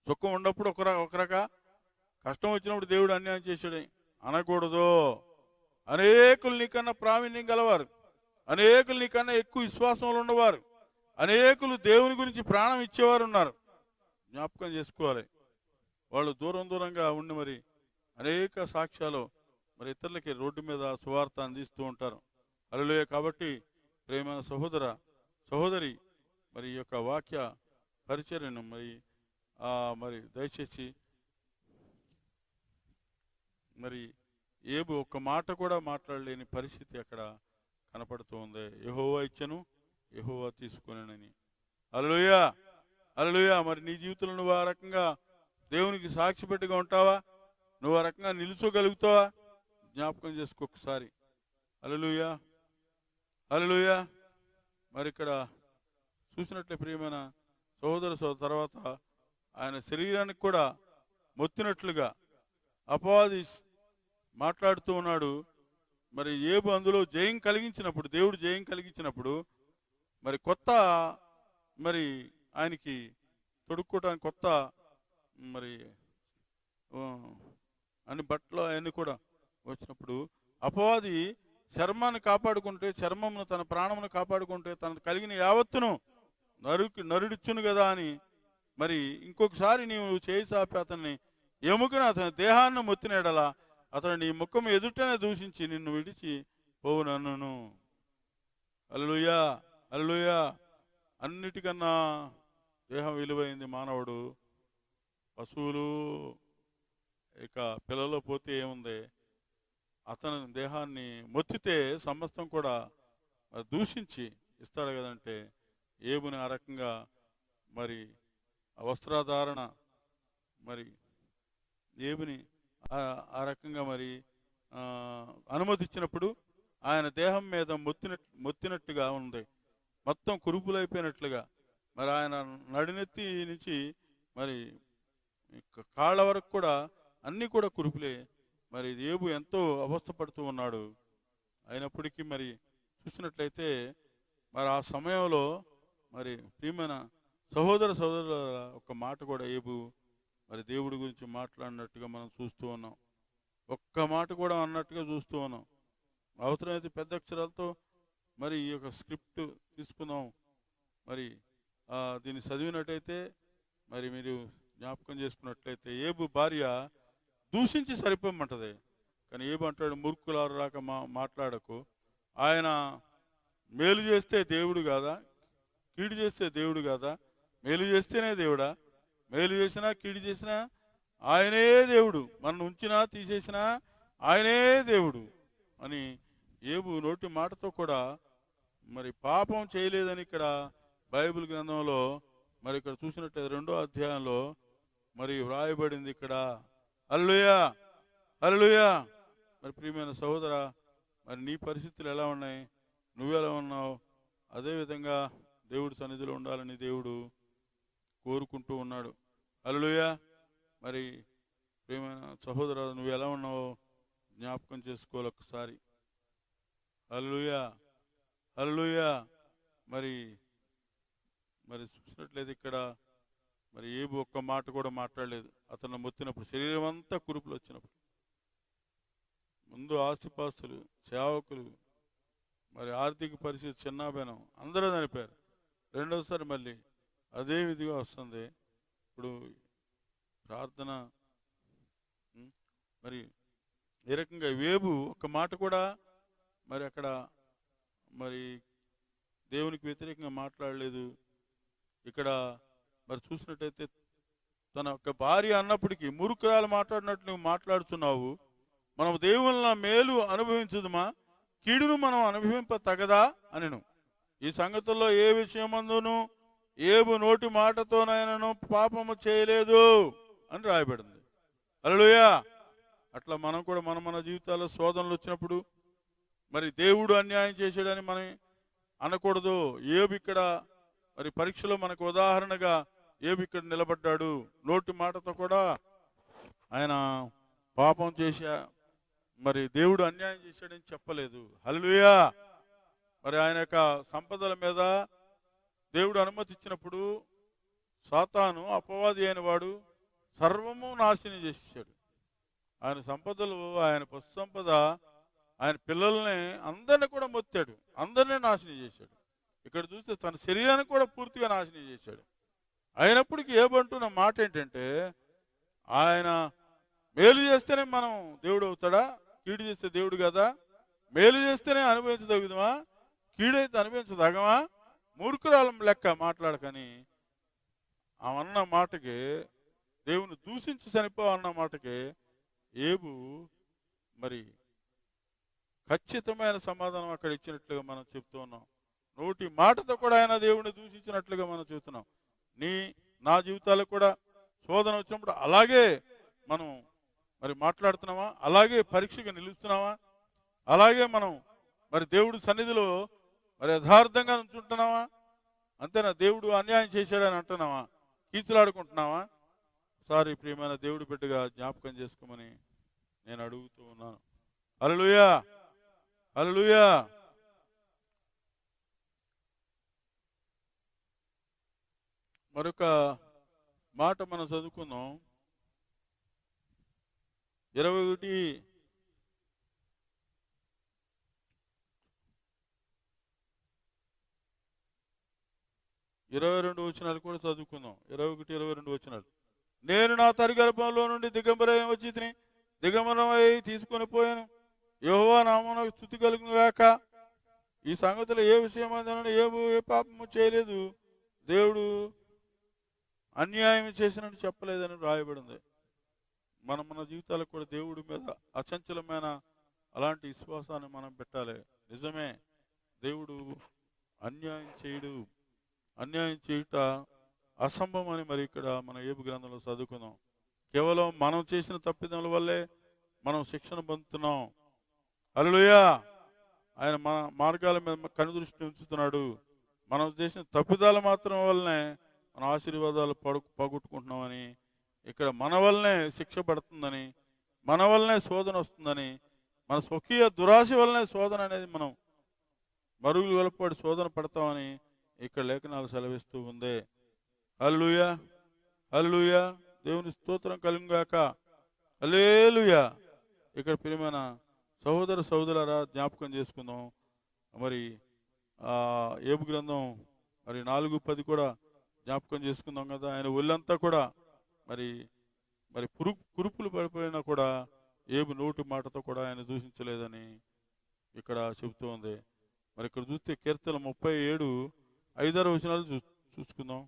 సుఖం ఉన్నప్పుడు ఒక రక, కష్టం వచ్చినప్పుడు దేవుడు అన్యాయం చేశాడు అనకూడదు. అనేకులు నీకన్నా ప్రావీణ్యం గలవారు, అనేకులు నీకన్నా ఎక్కువ విశ్వాసంలో ఉన్నవారు, అనేకులు దేవుని గురించి ప్రాణం ఇచ్చేవారు ఉన్నారు. జ్ఞాపకం చేసుకోవాలి. వాళ్ళు దూరంగా ఉండి మరి అనేక సాక్ష్యాలు మరి ఇతరులకి రోడ్డు మీద సువార్త అందిస్తూ ఉంటారు. హల్లెలూయా. కాబట్టి ప్రేమైన సహోదరి మరి ఈ యొక్క వాక్య పరిచర్యను మరి దయచేసి మరి ఏబు ఒక్క మాట కూడా మాట్లాడలేని పరిస్థితి అక్కడ కనపడుతూ ఉంది. యెహోవా ఇచ్చెను యెహోవా తీసుకొనెనని. హల్లెలూయా, హల్లెలూయా. మరి నీ జీవితంలో నువ్వు ఆ రకంగా దేవునికి సాక్షిపెట్టుగా ఉంటావా? నువ్వు ఆ రకంగా నిలుచోగలుగుతావా? జ్ఞాపకం చేసుకో ఒకసారి. హల్లెలూయా, హల్లెలూయా. మరి ఇక్కడ చూసినట్లే ప్రియమైన సహోదర తర్వాత ఆయన శరీరానికి కూడా మొత్తినట్లుగా అపవాది మాట్లాడుతూ ఉన్నాడు. మరి ఏబు అందులో జయం కలిగించినప్పుడు, దేవుడు జయం కలిగించినప్పుడు మరి కొత్త మరి ఆయనకి తొడుక్కోవడానికి కొత్త మరి అన్ని బట్టలు అవన్నీ కూడా వచ్చినప్పుడు అపవాది చర్మాన్ని కాపాడుకుంటే, చర్మమును తన ప్రాణమును కాపాడుకుంటే తనకు కలిగిన యావత్తును నరుడిచ్చును కదా అని మరి ఇంకొకసారి నీవు చేయి చాపి అతన్ని ఎముకను అతని దేహాన్ని మొత్తినేడలా అతను నీ ముఖం ఎదుటనే దూషించి నిన్ను విడిచి పోవునన్నును. హల్లెలూయా, హల్లెలూయా. అన్నిటికన్నా దేహం విలువైంది మానవుడు. పశువులు ఇక పిల్లలు పోతే ఏముంది, అతని దేహాన్ని మొత్తితే సమస్తం కూడా దూషించి ఇస్తాడు కదంటే ఏబుని ఆ రకంగా మరి వస్త్రధారణ మరి ఏబుని ఆ రకంగా మరి అనుమతిచ్చినప్పుడు ఆయన దేహం మీద మొత్తినట్టుగా ఉంది, మొత్తం కురుపులైపోయినట్లుగా. మరి ఆయన నడినెత్తి నుంచి మరి కాళ్ళ వరకు కూడా అన్నీ కూడా కురుపులే. మరి ఏబు ఎంతో అవస్థపడుతూ ఉన్నాడు. అయినప్పటికీ మరి చూసినట్లయితే మరి ఆ సమయంలో మరి ప్రియమైన సహోదరుల ఒక మాట కూడా ఏబు మరి దేవుడి గురించి మాట్లాడినట్టుగా మనం చూస్తూ ఉన్నాం. ఒక్క మాట కూడా అన్నట్టుగా చూస్తూ ఉన్నాం. అవసరమైతే పెద్ద అక్షరాలతో మరి ఈ యొక్క స్క్రిప్ట్ తీసుకుందాం. మరి దీన్ని చదివినట్టయితే మరి మీరు జ్ఞాపకం చేసుకున్నట్లయితే ఏబు భార్య దూషించి సరిపోమంటది. కానీ ఏబు అంటాడు, మూర్ఖులారు రాక మాట్లాడకు. ఆయన మేలు చేస్తే దేవుడు కాదా, కీడు చేస్తే దేవుడు కాదా? మేలు చేస్తేనే దేవుడా? మేలు చేసినా కీడు చేసినా ఆయనే దేవుడు. మనం ఉంచినా తీసేసినా ఆయనే దేవుడు అని ఏబు నోటి మాటతో కూడా మరి పాపం చేయలేదని ఇక్కడ బైబిల్ గ్రంథంలో మరి ఇక్కడ చూసినట్లయితే 2వ అధ్యాయంలో మరి వ్రాయబడింది ఇక్కడ. హల్లెలూయా, హల్లెలూయా. మరి ప్రియమైన సహోదర, మరి నీ పరిస్థితులు ఎలా ఉన్నాయి, నువ్వెలా ఉన్నావు? అదేవిధంగా దేవుడి సన్నిధిలో ఉండాలని దేవుడు కోరుకుంటూ ఉన్నాడు. హల్లెలూయా. మరి ప్రియమైన సహోదర, నువ్వు ఎలా ఉన్నావో జ్ఞాపకం చేసుకోవాలి ఒకసారి. హల్లెలూయా, హల్లెలూయా. మరి మరి చూసినట్లయితే ఇక్కడ మరి ఏబు ఒక్క మాట కూడా మాట్లాడలేదు. అతను మొత్తినప్పుడు శరీరం అంతా కురుపులు వచ్చినప్పుడు ముందు ఆస్తిపాస్తులు, సేవకులు, మరి ఆర్థిక పరిస్థితి చిన్నాభిన్నం అందరూ చనిపోయారు. రెండవసారి మళ్ళీ అదే విధిగా వస్తుంది. ఇప్పుడు ప్రార్థన మరి ఏ రకంగా ఏబు ఒక మాట కూడా మరి అక్కడ మరి దేవునికి వ్యతిరేకంగా మాట్లాడలేదు. ఇక్కడ మరి చూసినట్టయితే తన యొక్క భార్య అన్నప్పటికీ మూర్ఖురాలు మాట్లాడినట్లు నువ్వు మాట్లాడుతున్నావు. మనం దేవుళ్ళ మేలు అనుభవించదుమా, కీడును మనం అనుభవింప తగదా అనెను. ఈ సంగతుల్లో ఏ విషయమందును ఏబు నోటి మాటతోనైనను పాపము చేయలేదు అని రాయబడింది. హల్లెలూయా. అట్లా మనం కూడా మన జీవితాల్లో శోధనలు వచ్చినప్పుడు మరి దేవుడు అన్యాయం చేశాడని మనం అనకూడదు. ఏబు ఇక్కడ మరి పరీక్షలో మనకు ఉదాహరణగా ఏబు ఇక్కడ నిలబడ్డాడు. నోటి మాటతో కూడా ఆయన పాపం చేశా, మరి దేవుడు అన్యాయం చేశాడని చెప్పలేదు. హల్లెలూయా. మరి ఆయన యొక్క సంపదల మీద దేవుడు అనుమతి ఇచ్చినప్పుడు సాతాను అపవాది అయిన వాడు సర్వము నాశనం చేసేసాడు. ఆయన సంపదలు, ఆయన పశు సంపద, ఆయన పిల్లల్ని అందరిని కూడా మొత్తాడు, అందరినీ నాశనం చేశాడు. ఇక్కడ చూస్తే తన శరీరాన్ని కూడా పూర్తిగా నాశనం చేశాడు. అయినప్పటికీ ఏబంటున్న మాట ఏంటంటే, ఆయన మేలు చేస్తేనే మనం దేవుడు అవుతాడా, కీడు చేస్తే దేవుడు కదా? మేలు చేస్తేనే అనుభవించదగుదమా, కీడైతే అనుభవించదగమా? మూర్ఖురాలం లెక్క మాట్లాడకని అవన్న మాటకి, దేవుని దూషించి చనిపోవన్న మాటకి ఏబు మరి ఖచ్చితమైన సమాధానం అక్కడ ఇచ్చినట్లుగా మనం చెప్తూ ఉన్నాం. నోటి మాటతో కూడా ఆయన దేవుడిని దూషించినట్లుగా మనం చూస్తున్నాం. నా జీవితాలకు కూడా శోధన వచ్చినప్పుడు అలాగే మనం మరి మాట్లాడుతున్నామా? అలాగే పరీక్షగా నిలుస్తున్నామా? అలాగే మనం మరి దేవుడి సన్నిధిలో మరి యథార్థంగా నుంచుంటున్నావా? అంతేనా? దేవుడు అన్యాయం చేశాడని అంటున్నావా? కీచులాడుకుంటున్నావా? ఒకసారి ప్రియమైన దేవుడి బిడ్డగా జ్ఞాపకం చేసుకోమని నేను అడుగుతూ ఉన్నాను. హల్లెలూయా, హల్లెలూయా. మరొక మాట మనం చదువుకుందాం. 22 వచనాలు కూడా చదువుకుందాం. 21, 22 వచనాలు. నేను నా తల్లి గర్భంలో నుండి దిగంబరై వచ్చి తిని దిగంబరమై తీసుకొని పోయాను. యెహోవా నామమునకు స్తుతి కలుగును గాక. ఈ సంగతిలో ఏ విషయమైందనని ఏ పాపము చేయలేదు, దేవుడు అన్యాయం చేసినట్టు చెప్పలేదని రాయబడింది. మన జీవితాలకు కూడా దేవుడి మీద అచంచలమైన అలాంటి విశ్వాసాన్ని మనం పెట్టాలి. నిజమే, దేవుడు అన్యాయం చేయడు. అన్యాయం చేయుట అసంభవం అని మరి ఇక్కడ మన యోబు గ్రంథంలో చదువుకుందాం. కేవలం మనం చేసిన తప్పిదముల వల్లే మనం శిక్షణ పొందుతున్నాం. హల్లెలూయా. ఆయన మన మార్గాల మీద కనుదృష్టి ఉంచుతున్నాడు. మనం చేసిన తప్పిదాలు మాత్రం వల్లనే మన ఆశీర్వాదాలు పోగొట్టుకుంటున్నామని, ఇక్కడ మన వల్లనే శిక్ష పడుతుందని, మన వల్లనే శోధన వస్తుందని, మన స్వకీయ దురాశ వల్లనే శోధన అనేది మనం మరుగులు వెలుపడి శోధన పడతామని ఇక్కడ లేఖనాలు సెలవిస్తూ ఉంది. హల్లెలూయా, హల్లెలూయా. దేవుని స్తోత్రం కలుగుగాక. హల్లెలూయా. ఇక్కడ ప్రియమైన సహోదరులారా జ్ఞాపకం చేసుకుందాం. మరి యోబు గ్రంథం మరి 4:10 కూడా జ్ఞాపకం చేసుకుందాం కదా. ఆయన ఒళ్ళంతా కూడా మరి మరి కురుపులు పడిపోయినా కూడా యోబు నోటి మాటతో కూడా ఆయన దూషించలేదని ఇక్కడ చెబుతూ ఉంది. మరి ఇక్కడ చూస్తే కీర్తన 37, 5-6 వచనాలు చూసుకుందాం.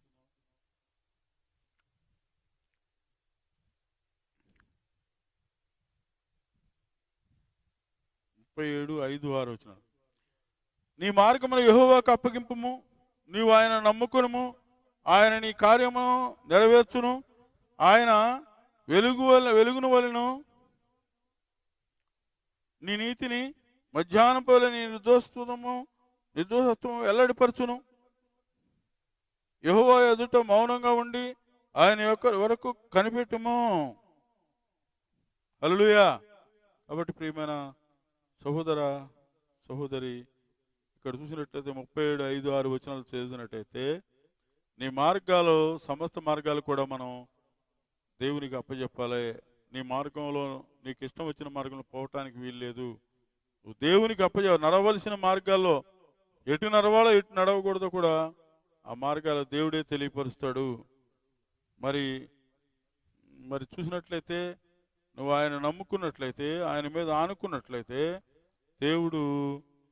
37, 5, 6 వచనాలు. నీ మార్గమును యెహోవాకు అప్పగింపుము, నీవు ఆయన నమ్ముకునుము, ఆయన నీ కార్యమును నెరవేర్చును. ఆయన వెలుగును వలెను నీ నీతిని, మధ్యాహ్నం పోలే నీ నిర్దోషత్వము వెల్లడిపరచును. యెహోవా ఎదుట మౌనంగా ఉండి ఆయన యొక్క వరకు కనిపెట్టుము. హల్లెలూయా. కాబట్టి ప్రియమైన సహోదర సహోదరి, ఇక్కడ చూసినట్లయితే 37, 5, 6 వచనాలు చదివినట్టయితే నీ మార్గాలు, సమస్త మార్గాలు కూడా మనం దేవునికి అప్పచెప్పాలి. నీ మార్గంలో నీకు ఇష్టం వచ్చిన మార్గంలో పోవటానికి వీల్లేదు. నువ్వు దేవునికి నడవలసిన మార్గాల్లో ఎటు నడవాలో ఎటు నడవకూడదో కూడా ఆ మార్గాలు దేవుడే తెలియపరుస్తాడు. మరి చూసినట్లయితే నువ్వు ఆయన నమ్ముకున్నట్లయితే, ఆయన మీద ఆనుకున్నట్లయితే దేవుడు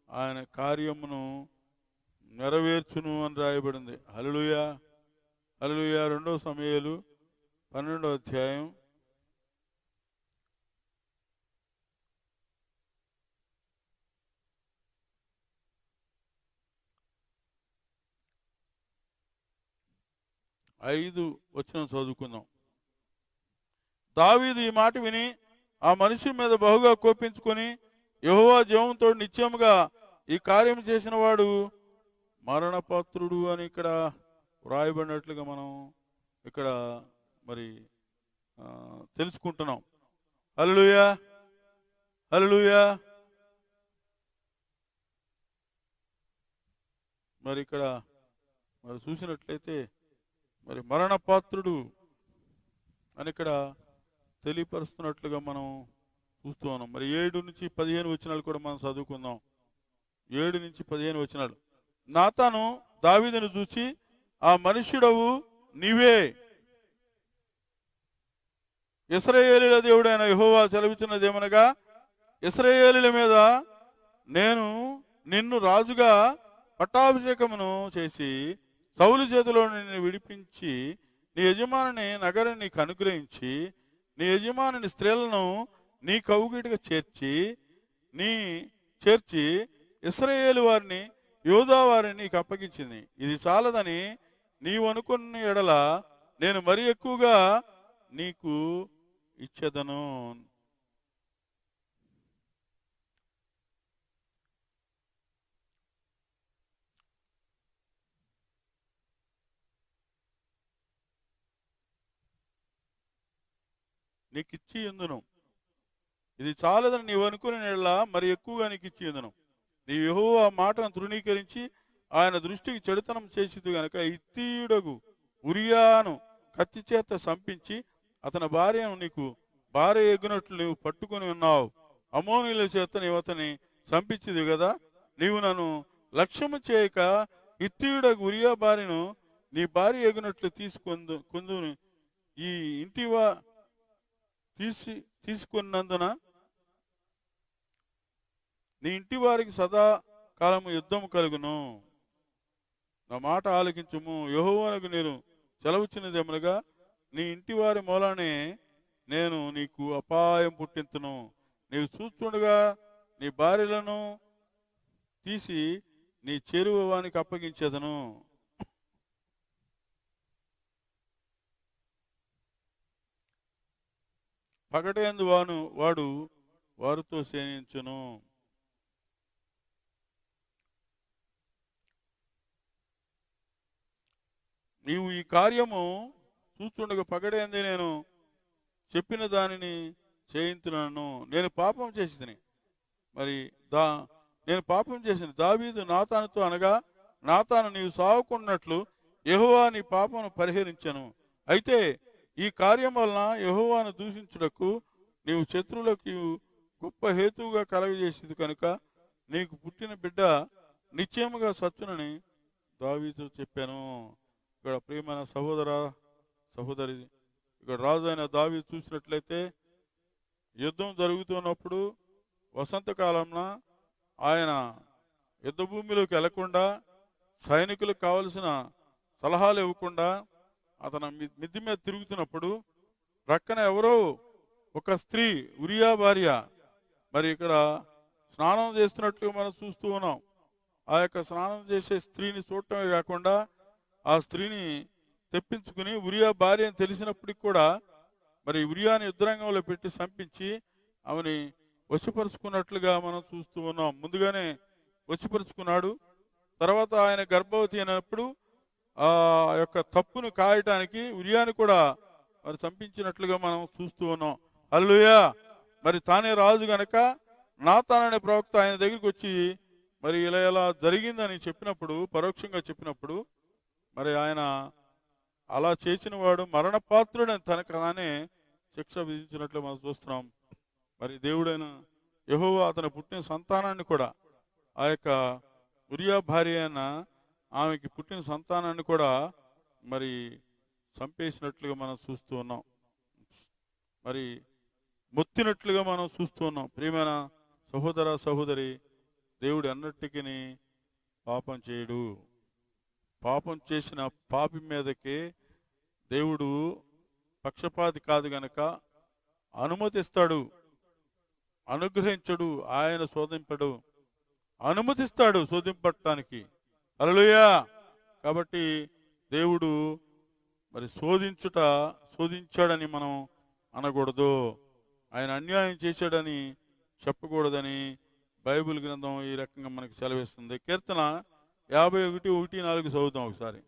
ఆయన కార్యమును నెరవేర్చును అని రాయబడింది. హల్లెలూయా, హల్లెలూయా. 2 సమూయేలు 12వ అధ్యాయం 5 వచనం చదువుకుందాం. దావీదు ఈ మాట విని ఆ మనిషి మీద బహుగా కోపించుకొని, యెహోవా జీవంతో నిత్యముగా ఈ కార్యం చేసిన వాడు మరణపాత్రుడు అని ఇక్కడ వ్రాయబడినట్లుగా మనం ఇక్కడ మరి తెలుసుకుంటున్నాం. హల్లెలూయా, హల్లెలూయా. మరి ఇక్కడ మరి చూసినట్లయితే మరి మరణపాత్రుడు అని ఇక్కడ తెలియపరుస్తున్నట్లుగా మనం చూస్తూ ఉన్నాం. మరి 7 నుంచి 15 వచనాలు కూడా మనం చదువుకుందాం. 7 నుంచి 15 వచనాలు. నాతాను దావీదును చూసి, ఆ మనుష్యుడవు నీవే, ఇశ్రాయేలీయుల దేవుడైన యెహోవా సెలవిచ్చినదేమనగా, ఇశ్రాయేలీయుల మీద నేను నిన్ను రాజుగా పట్టాభిషేకమును చేసి సౌలు చేతిలో నిన్ను విడిపించి నీ యజమానుని నగరం నీకు అనుగ్రహించి నీ యజమానుని స్త్రీలను నీ కౌగిటిగా చేర్చి ఇశ్రాయేలు వారిని యోధా వారిని నీకు అప్పగించింది. ఇది చాలదని నీవు అనుకున్న ఎడల నేను మరి ఎక్కువగా నీకు ఇచ్చేదను. నీకు ఇచ్చి ఎందును. ఇది చాలదని నీవు అనుకునే ఎడల మరి ఎక్కువగా నీకు ఇచ్చి ఎందును. నీ యెహోవా మాటను తృణీకరించి ఆయన దృష్టికి చెడుతనం చేసిదు గనక ఇత్తీయుడగు ఉరియాను కత్తి చేత సంపించి అతని భార్యను నీకు భార్య ఎగ్గినట్లు నీవు పట్టుకుని ఉన్నావు. అమోనీయుల చేత నీవు అతని సంపించిది కదా. నీవు నన్ను లక్ష్యము చేయక ఇత్తీయుడగు ఉరియా భార్యను నీ భార్య ఎగినట్లు కొందు ఈ ఇంటివా తీసుకున్నందున నీ ఇంటి వారికి సదాకాలము యుద్ధము కలుగును. నా మాట ఆలకించుము. యెహోవాకు నేను సెలవుచ్చినదేమనగా నీ ఇంటి వారి మూలానే నేను నీకు అపాయం పుట్టింతును. నీవు చూస్తుండగా నీ భార్యలను తీసి నీ చెరువు వానికి అప్పగించేదను. పగటేందు వాడు వారితో సేనించును. నీవు ఈ కార్యము చూస్తుండగా పగడేంది నేను చెప్పిన దానిని చేయించున్నాను. నేను పాపం చేసిదని మరి నేను పాపం చేసిన దావీదు నాతానుతో అనగా, నాతాను నీవు సావుకున్నట్లు యెహోవా నీ పాపమును పరిహరించెను. అయితే ఈ కార్యం వలన యెహోవాను దూషించుటకు నీవు శత్రువులకు గొప్ప హేతువుగా కలగజేసేది కనుక నీకు పుట్టిన బిడ్డ నిశ్చయముగా సత్తునని దావీదు చెప్పాను. ఇక్కడ ప్రియమైన సహోదరి, ఇక్కడ రాజు అయిన దావీదు చూసినట్లయితే యుద్ధం జరుగుతున్నప్పుడు వసంతకాలంన ఆయన యుద్ధ భూమిలోకి వెళ్లకుండా, సైనికులకు కావలసిన సలహాలు ఇవ్వకుండా అతను మిద్ది మీద తిరుగుతున్నప్పుడు ప్రక్కన ఎవరో ఒక స్త్రీ ఉరియా భార్య మరి ఇక్కడ స్నానం చేస్తున్నట్లుగా మనం చూస్తూ ఉన్నాం. ఆ యొక్క స్నానం చేసే స్త్రీని చూడటమే కాకుండా ఆ స్త్రీని తెప్పించుకుని ఉరియా భార్య అని తెలిసినప్పటికి కూడా మరి ఉరియాని యుద్ధరంగంలో పెట్టి చంపించి ఆమెని వశపరుచుకున్నట్లుగా మనం చూస్తూ ఉన్నాం. ముందుగానే వశపరుచుకున్నాడు. తర్వాత ఆయన గర్భవతి అయినప్పుడు ఆ యొక్క తప్పును కాయటానికి ఉరియాని కూడా మరి చంపించినట్లుగా మనం చూస్తూ ఉన్నాం. హల్లెలూయా. మరి తానే రాజు గనక నాతాను అనే ప్రవక్త ఆయన దగ్గరికి వచ్చి మరి ఇలా జరిగిందని చెప్పినప్పుడు, పరోక్షంగా చెప్పినప్పుడు మరి ఆయన అలా చేసిన వాడు మరణపాత్రుడని తనకు తానే శిక్ష విధించినట్లు మనం చూస్తున్నాం. మరి దేవుడైన యెహోవా అతను పుట్టిన సంతానాన్ని కూడా, ఆ యొక్క ఉరియా భార్య అయిన ఆమెకి పుట్టిన సంతానాన్ని కూడా మరి చంపేసినట్లుగా మనం చూస్తూ ఉన్నాం. మరి మొత్తినట్లుగా మనం చూస్తూ ఉన్నాం. ప్రియమైన సహోదరి, దేవుడు అన్నిటికీ పాపం చేయడు. పాపం చేసిన పాపి మీదకి దేవుడు పక్షపాతి కాదు గనక అనుమతిస్తాడు, అనుగ్రహించడు. ఆయన శోధింపడు, అనుమతిస్తాడు శోధింపటానికి. హల్లెలూయా. కాబట్టి దేవుడు మరి శోధించాడని మనం అనకూడదు, ఆయన అన్యాయం చేశాడని చెప్పకూడదని బైబిల్ గ్రంథం ఈ రకంగా మనకు సెలవిస్తుంది. కీర్తన 51:1-4 చదువుతాం ఒకసారి.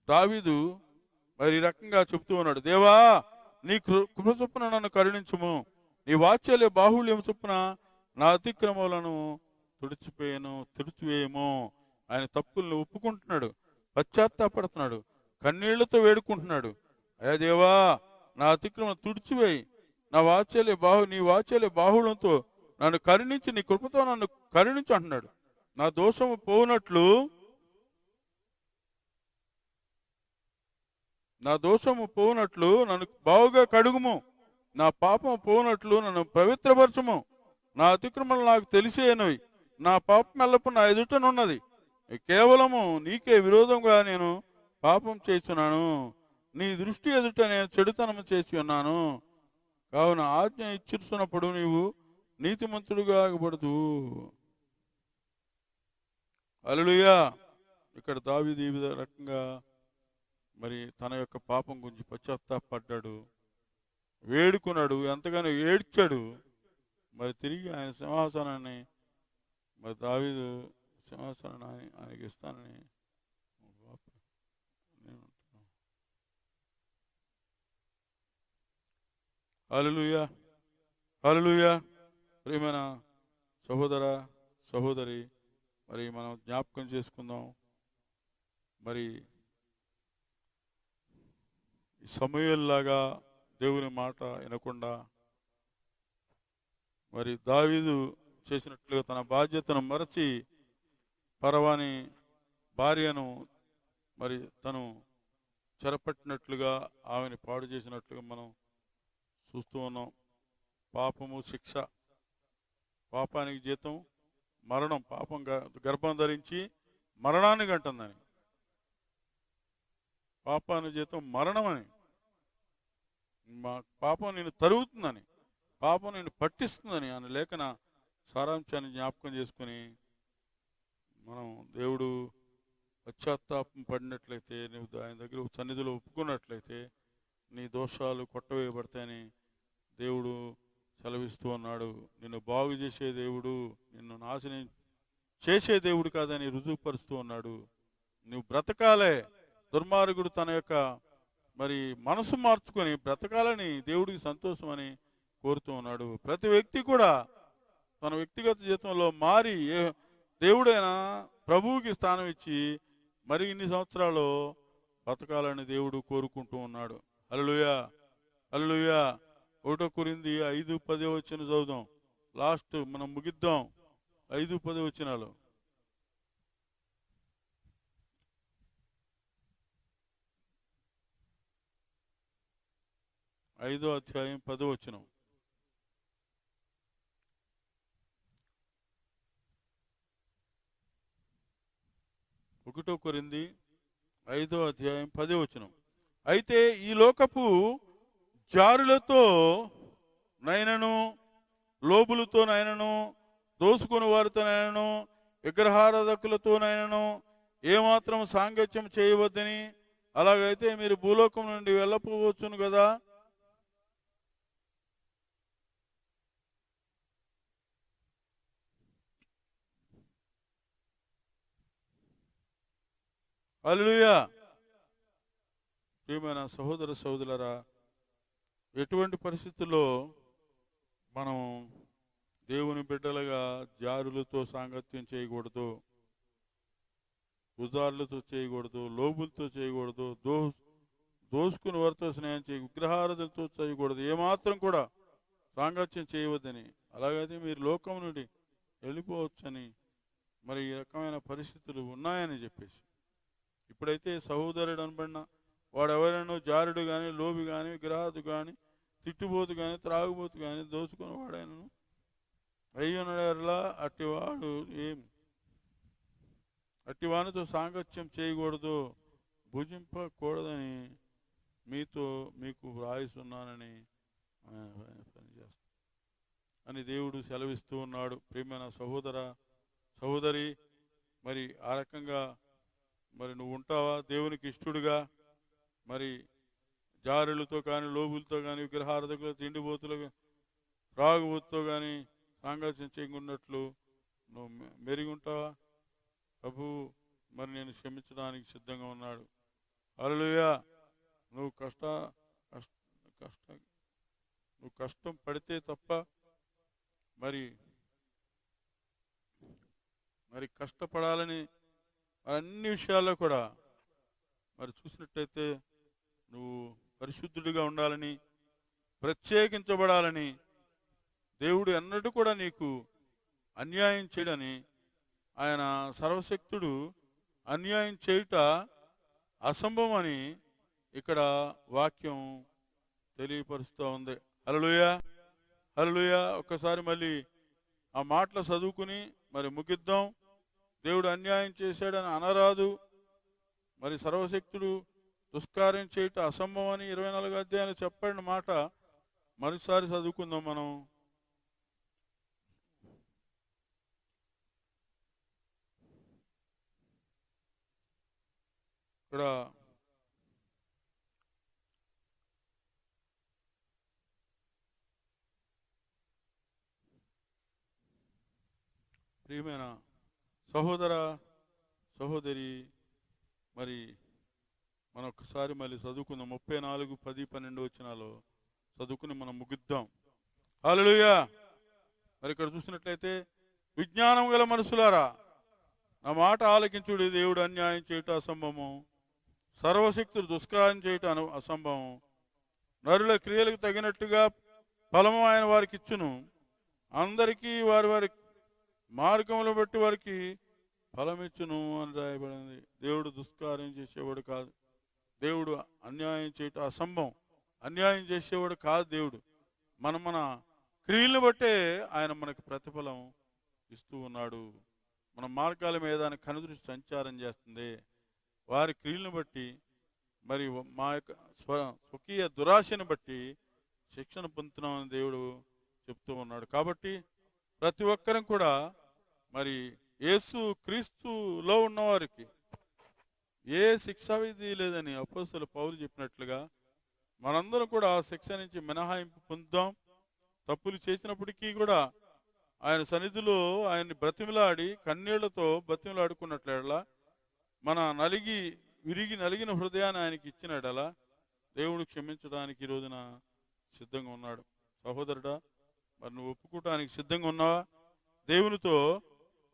దావీదు మరి ఈ రకంగా చెప్తూ ఉన్నాడు. దేవా, నీ కృప చొప్పున నన్ను కరుణించుము, నీ వాత్సల్య బాహుళ్యం చొప్పున నా అతిక్రమములను తుడిచివేయము. ఆయన తప్పులను ఒప్పుకుంటున్నాడు, పశ్చాత్తాపడుతున్నాడు, కన్నీళ్లతో వేడుకుంటున్నాడు. అయ్యా దేవా, నా అతిక్రమం తుడిచివేయి, నీ వాత్సల్య బాహుళ్యంతో నన్ను కరుణించి, నీ కృపతో నన్ను కరుణించు అంటున్నాడు. నా దోషము పోనట్లు నన్ను బావుగా కడుగుము, నా పాపం పోనట్లు నన్ను పవిత్రపరచుము. నా అతిక్రమలు నాకు తెలిసేనవి, నా పాపం ఎల్లప్పుడు నా ఎదుటనున్నది. కేవలము నీకే విరోధంగా నేను పాపం చేస్తున్నాను, నీ దృష్టి ఎదుట నేను చెడుతనము చేసి ఉన్నాను. కావున ఆజ్ఞ ఇచ్చిస్తున్నప్పుడు నీవు నీతిమంతుడుగా ఆగబడదు. హల్లెలూయా. ఇక్కడ దావీదు ఈ రకంగా మరి తన యొక్క పాపం గురించి పశ్చాత్తాపడ్డాడు, వేడుకున్నాడు, ఎంతగానో ఏడ్చాడు. మరి తిరిగి ఆయన సింహాసనాన్ని, మరి దావీదు సింహాసనాన్ని ఆయనకి ఇస్తానని నేను. హల్లెలూయా, హల్లెలూయా. ప్రియమైన సహోదర సహోదరి, మరి మనం జ్ఞాపకం చేసుకుందాం. మరి ఈ సమూయేలులాగా దేవుని మాట వినకుండా మరి దావీదు చేసినట్లుగా తన బాధ్యతను మరచి పరవాని భార్యను మరి తను చెరపట్టినట్లుగా, ఆమెను పాడు చేసినట్లుగా మనం చూస్తూ ఉన్నాం. పాపము శిక్ష, పాపానికి జీతం మరణం. పాపం గర్భం ధరించి మరణాన్ని కంటుందని, పాపానికి జీతం మరణం అని, పాపం నేను తరుగుతుందని, పాపం నేను పట్టిస్తుందని అనే లేఖన సారాంశాన్ని జ్ఞాపకం చేసుకుని మనం దేవుడు పశ్చాత్తాపం పడినట్లయితే, నువ్వు ఆయన దగ్గర సన్నిధిలో ఒప్పుకున్నట్లయితే నీ దోషాలు కొట్టవేయబడతాయని దేవుడు సెలవిస్తూ ఉన్నాడు. నిన్ను బాగు చేసే దేవుడు, నిన్ను నాశనం చేసే దేవుడు కాదని రుజువుపరుస్తూ ఉన్నాడు. నువ్వు బ్రతకాలే. దుర్మార్గుడు తన యొక్క మరి మనసు మార్చుకొని బ్రతకాలని దేవుడికి సంతోషమని కోరుతూ ఉన్నాడు. ప్రతి వ్యక్తి కూడా తన వ్యక్తిగత జీవితంలో మారి దేవుడైనా ప్రభువుకి స్థానం ఇచ్చి మరి ఇన్ని సంవత్సరాలు బతకాలని దేవుడు కోరుకుంటూ ఉన్నాడు. హల్లెలూయా, హల్లెలూయా. 1 కొరింథీ 5:10 వచనం చదువుదాం. లాస్ట్ మనం ముగిద్దాం. 5:10 వచనాలు. 5వ అధ్యాయం 10వ వచనం. ఒకటో కొరింథీ 5వ అధ్యాయం 10వ వచనం. అయితే ఈ లోకపు జారులతో నైనను, లోబులతో నైనను, దోసుకుని వారితో నైనను, విగ్రహారాధకులతో నైనను ఏమాత్రం సాంగత్యం చేయవద్దని, అలాగైతే మీరు భూలోకం నుండి వెళ్ళపోవచ్చును కదా. హల్లెలూయా. ప్రియమైన సహోదర సహోదరులారా, ఎటువంటి పరిస్థితుల్లో మనం దేవుని బిడ్డలుగా జారులతో సాంగత్యం చేయకూడదు, ఉజారులతో చేయకూడదు, లోబులతో చేయకూడదు, దోసుకుని వారితో స్నేహం చేయ, విగ్రహారాధనతో చేయకూడదు, ఏమాత్రం కూడా సాంగత్యం చేయవద్దని, అలాగైతే మీరు లోకం నుండి వెళ్ళిపోవచ్చని మరి ఈ రకమైన పరిస్థితులు ఉన్నాయని చెప్పేసి. ఇప్పుడైతే సహోదరుడు అనబడిన వాడు ఎవరైనా జారుడు కానీ, లోబి కానీ, విగ్రహాదు కానీ, తిట్టుబోతు కానీ, త్రాగుబోతు కానీ, దోచుకుని వాడైనను అయ్యునలా అట్టివానితో సాంగత్యం చేయకూడదు, భుజింపకూడదని మీకు వ్రాయిస్తున్నానని పనిచేస్తాను అని దేవుడు సెలవిస్తూ ఉన్నాడు. ప్రియమైన సహోదర సహోదరి, మరి ఆ రకంగా మరి నువ్వు ఉంటావా దేవునికి ఇష్టడుగా? మరి జారులతో కానీ, లోబులతో కానీ, విగ్రహారాధకులతో, తిండిబోతులు, త్రాగుబోతుతో కానీ సాంగత్యం చేయకున్నట్లు నువ్వు మెరిగి ఉంటావా? ప్రభు మరి నేను క్షమించడానికి సిద్ధంగా ఉన్నాడు. హల్లెలూయా. నువ్వు కష్టం పడితే తప్ప మరి కష్టపడాలని అన్ని విషయాల్లో కూడా మరి చూసినట్టయితే నువ్వు పరిశుద్ధుడిగా ఉండాలని, ప్రత్యేకించబడాలని దేవుడు ఎన్నడూ కూడా నీకు అన్యాయం చేయడని, ఆయన సర్వశక్తుడు అన్యాయం చేయుట అసంభవం అని ఇక్కడ వాక్యం తెలియపరుస్తూ ఉంది. హల్లెలూయా, హల్లెలూయా. ఒక్కసారి మళ్ళీ ఆ మాటలు చదువుకుని మరి ముగిద్దాం. దేవుడు అన్యాయం చేశాడని అనరాదు. మరి సర్వశక్తుడు దుష్కార్యం చేయటం అసంభవం అని 24 అధ్యాయాలు చెప్పండి మాట మరోసారి చదువుకుందాం మనం. ఇక్కడ ప్రియమైన సహోదర సహోదరి, మరి మనం ఒక్కసారి మళ్ళీ చదువుకుందాం. 34, 10, 12 వచనాలు చదువుకుని మనం ముగిద్దాం. హల్లెలూయా. మరి ఇక్కడ చూసినట్లయితే, విజ్ఞానం గల మనసులారా నా మాట ఆలకించుడి. దేవుడు అన్యాయం చేయటం అసంభవము, సర్వశక్తులు దుష్కార్యం చేయటం అసంభవం. నరుల క్రియలకు తగినట్టుగా ఫలము ఆయన వారికి ఇచ్చును. అందరికీ వారి వారి మార్గములు బట్టి వారికి ఫలమిచ్చును అని రాయబడింది. దేవుడు దుష్కార్యం చేసేవాడు కాదు. దేవుడు అన్యాయం చేయటం అసంభవం. అన్యాయం చేసేవాడు కాదు దేవుడు. మన క్రియలను బట్టే ఆయన మనకు ప్రతిఫలం ఇస్తూ ఉన్నాడు. మన మార్గాల మీద ఆయన కనుదృష్టి సంచారం చేస్తుంది. వారి క్రియలను బట్టి, మరి మా యొక్క స్వకీయ దురాశను బట్టి శిక్షణ పొందుతున్నామని దేవుడు చెప్తూ ఉన్నాడు. కాబట్టి ప్రతి ఒక్కరం కూడా మరి యేసు క్రీస్తులో ఉన్నవారికి ఏ శిక్షా విధి లేదని అపోస్తలుడు పౌలు చెప్పినట్లుగా మనందరం కూడా ఆ శిక్ష నుంచి మినహాయింపు పొందుదాం. తప్పులు చేసినప్పటికీ కూడా ఆయన సన్నిధిలో ఆయన్ని బ్రతిమిలాడి కన్నీళ్లతో బ్రతిమిలాడుకున్నట్లేలా, మన విరిగి నలిగిన హృదయాన్ని ఆయనకి ఇచ్చినట్లా దేవుడు క్షమించడానికి ఈ రోజున సిద్ధంగా ఉన్నాడు. సహోదరుడా, మరి నువ్వు ఒప్పుకోవటానికి సిద్ధంగా ఉన్నావా? దేవునితో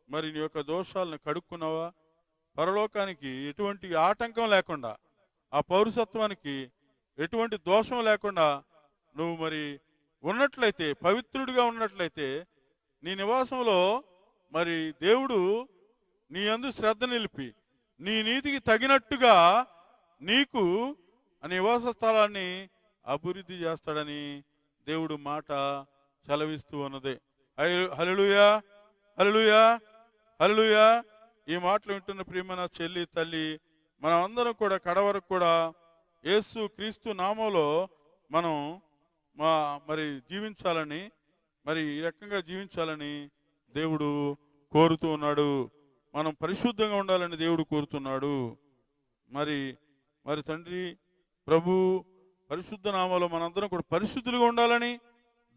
మరి నీ యొక్క దోషాలను కడుక్కున్నావా? పరలోకానికి ఎటువంటి ఆటంకం లేకుండా, ఆ పౌరసత్వానికి ఎటువంటి దోషం లేకుండా నువ్వు మరి ఉన్నట్లయితే, పవిత్రుడిగా ఉన్నట్లయితే, నీ నివాసంలో మరి దేవుడు నీ యందు శ్రద్ధ నిలిపి నీ నీతికి తగినట్టుగా నీకు నివాస స్థలాన్ని అభివృద్ధి చేస్తాడని దేవుడు మాట సెలవిస్తూ ఉన్నది. హల్లెలూయా, హల్లెలూయా, హల్లెలూయా. ఈ మాటలు వింటున్న ప్రియమైన చెల్లి, తల్లి, మనం అందరం కూడా కడవరకు కూడా యేసు క్రీస్తు నామంలో మనం మరి జీవించాలని, మరి ఈ రకంగా జీవించాలని దేవుడు కోరుతూ ఉన్నాడు. మనం పరిశుద్ధంగా ఉండాలని దేవుడు కోరుతున్నాడు. మరి మరి తండ్రి ప్రభు పరిశుద్ధ నామంలో మనందరం కూడా పరిశుద్ధులుగా ఉండాలని,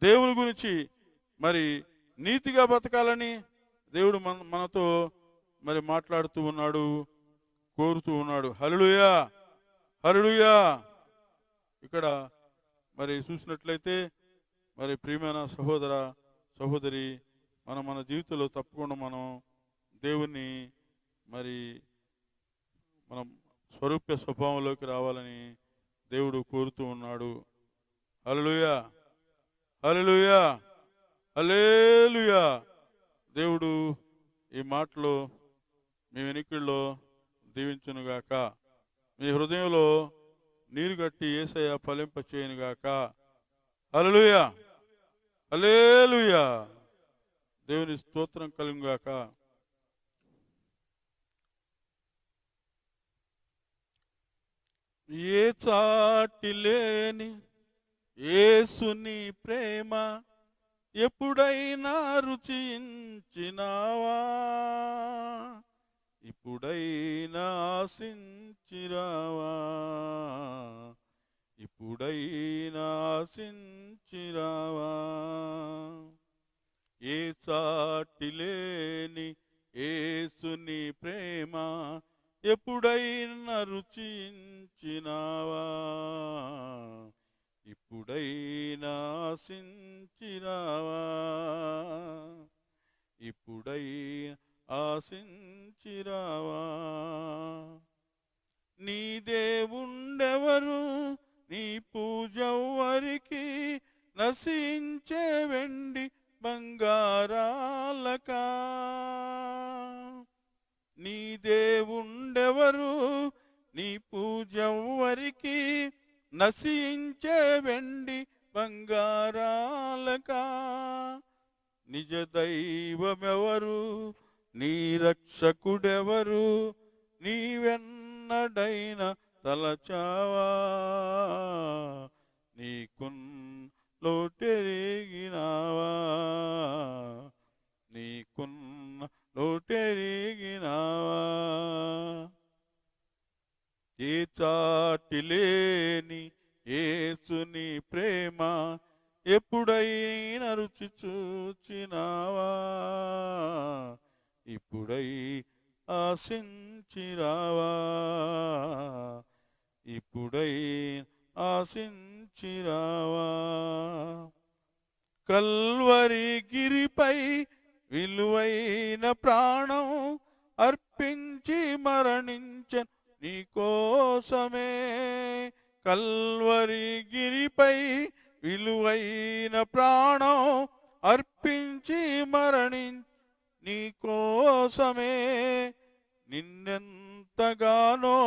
దేవుని గురించి మరి నీతిగా బతకాలని దేవుడు మనతో మరి మాట్లాడుతూ ఉన్నాడు, కోరుతూ ఉన్నాడు. హల్లెలూయా, హల్లెలూయా. ఇక్కడ మరి చూసినట్లయితే, మరి ప్రియమైన సహోదర సహోదరి, మన జీవితంలో తప్పకుండా మనం దేవుణ్ణి మరి మనం స్వరూప్య స్వభావంలోకి రావాలని దేవుడు కోరుతూ ఉన్నాడు. హల్లెలూయా, హల్లెలూయా, హల్లెలూయా. దేవుడు ఈ మాటలో మీ వెనుకల్లో దీవించునుగాక. మీ హృదయంలో నీరు గట్టి యేసయ్య ఫలింప చేయనుగాక. హల్లెలూయా, హల్లెలూయా. దేవుని స్తోత్రం కలుగుగాక. ఏ చాటి లేని యేసుని ప్రేమ ఎప్పుడైనా రుచించినావా? ఇప్పుడైనా ఆశించిరావా? ఇప్పుడైనా ఆశించిరావా? ఏ చాటి లేని యేసుని ప్రేమ ఎప్పుడైనా రుచించినావా? ఇప్పుడైనా ఆశించిరావా? ఇప్పుడైనా ఆశించిరావా? నీ దేవుండెవరు? నీ పూజెవ్వరికి? నశించే వెండి బంగారాలకా? నీ దేవుండెవరు? నీ పూజెవ్వరికి? నశించే వెండి బంగారాలకా? నిజ దైవమెవరు? నీ రక్షకుడెవరు, నీవెన్నడైనా తలచావా, నీకున్ లోటెరిగినావా, నీకున్న లోటెరిగినావా. ఏ చాటిలేని యేసుని ప్రేమ ఎప్పుడైనా రుచి చూచినావా, ఇప్పుడై ఆశించిరావా, ఇప్పుడై ఆశించిరావా. కల్వరి గిరిపై విలువైన ప్రాణం అర్పించి మరణించెను నీకోసమే. కల్వరి గిరిపై విలువైన ప్రాణం అర్పించి మరణించి నీకోసమే. నిన్నెంతగానో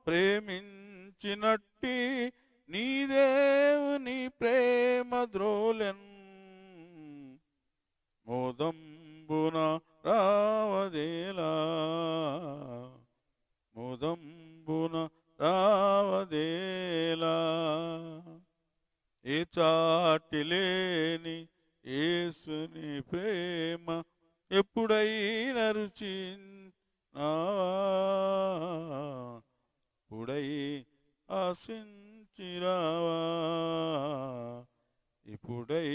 ప్రేమించినట్టి నీ దేవుని ప్రేమ ద్రోలెన్ మోదంబున రావదేలా, మోదంబున రావదేలా. ఏ చాటిలేని యేసుని ప్రేమ ఎప్పుడైనా రుచినావా, ఇప్పుడై ఆశించిరావా, ఇప్పుడై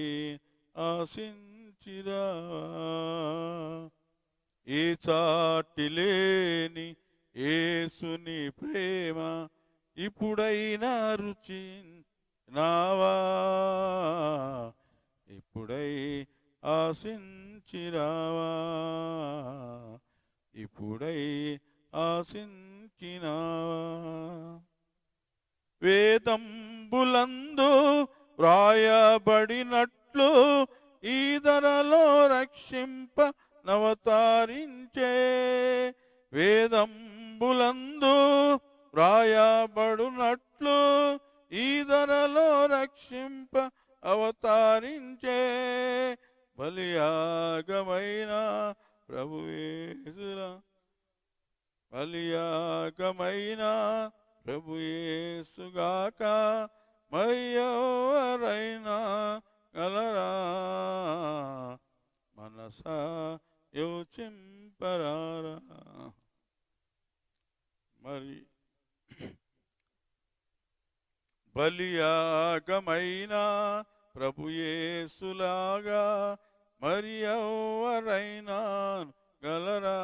ఆశించిరావా. ఏ చాటిలేని యేసుని ప్రేమ ఇప్పుడైనా రుచినావా, ఇప్పుడై ఆశించిరావా, ఇప్పుడై ఆశించినావా. వేదంబులందు వ్రాయబడినట్లు ఈ ధరలో రక్షింప నవతారించే. వేదంబులందు వ్రాయబడినట్లు ఈ ధరలో రక్షింప అవతారించే. బలియాగమైన ప్రభుయేసులా, బలియాగమైన ప్రభుయేసుగాక మరియెవరైనా గలరా, మనసా యోచింపరారా. మరి బలియాగమైన ప్రభుయేసులాగా మరియెవరైనా గలరా,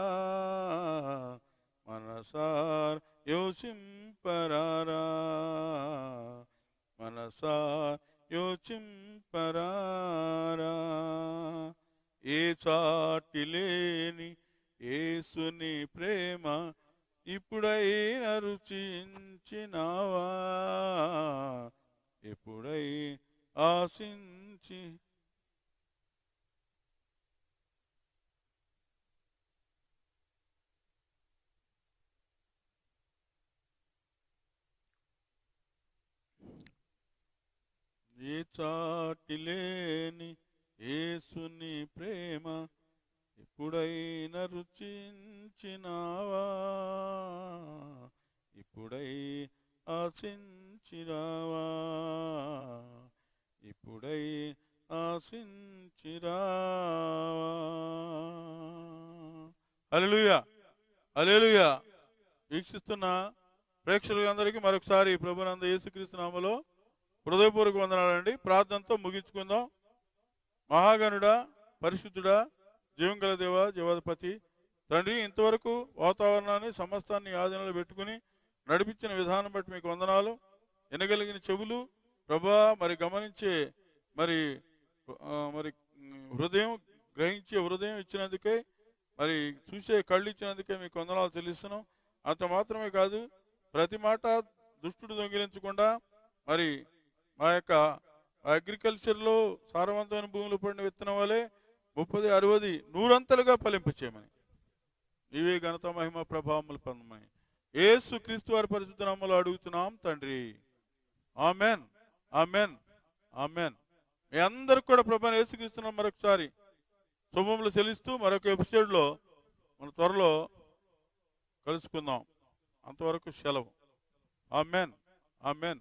మనసార్ యోచింపరారా, మనసార్ యోచింపరారా. ఏ చాటిలేని యేసుని ప్రేమ ఇప్పుడైనా రుచించినావా, ఇప్పుడై ఆశించి. ఏ చాటిలేని యేసుని ప్రేమ ఇప్పుడైనా రుచించినావా, ఇప్పుడై ఆశించిరావా, ఇప్పుడై ఆశించిరావా. హల్లెలూయా, హల్లెలూయా. వీక్షిస్తున్న ప్రేక్షకులందరికీ మరొకసారి ప్రభునందు యేసుక్రీస్తు నామములో హృదయపూర్వక వందనాలండి. ప్రార్థనతో ముగించుకుందాం. మహాగణుడా, పరిశుద్ధుడా, జీవం గల దేవ, జీవాధిపతి తండ్రి, ఇంతవరకు వాతావరణాన్ని సమస్తాన్ని ఆధీనంలో పెట్టుకుని నడిపించిన విధానం బట్టి మీకు వందనాలు. వినగలిగిన చెవులు ప్రభా, మరి గమనించే మరి మరి హృదయం, గ్రహించే హృదయం ఇచ్చినందుకే, మరి చూసే కళ్ళు ఇచ్చినందుకే మీకు వందనాలు చెల్లిస్తున్నాం. అంత మాత్రమే కాదు, ప్రతి మాట దుష్టుడు దొంగిలించకుండా మరి మా యొక్క అగ్రికల్చర్లో సారవంతమైన భూములు పడిన విత్తనం వలె 30, 60, 100 ఫలింపు చేయమని, నీవే ఘనత మహిమ ప్రభావములు పొందమని యేసు క్రీస్తు వారి పరిశుద్ధ నామములో అడుగుతున్నాం తండ్రి. Amen, amen, amen. మీ అందరికి కూడా ప్రభువైన యేసుక్రీస్తు నామములో మరొకసారి శుభములు చెల్లిస్తూ మరొక ఎపిసోడ్లో మన త్వరలో కలుసుకుందాం. అంతవరకు సెలవు. ఆమెన్. ఆమెన్.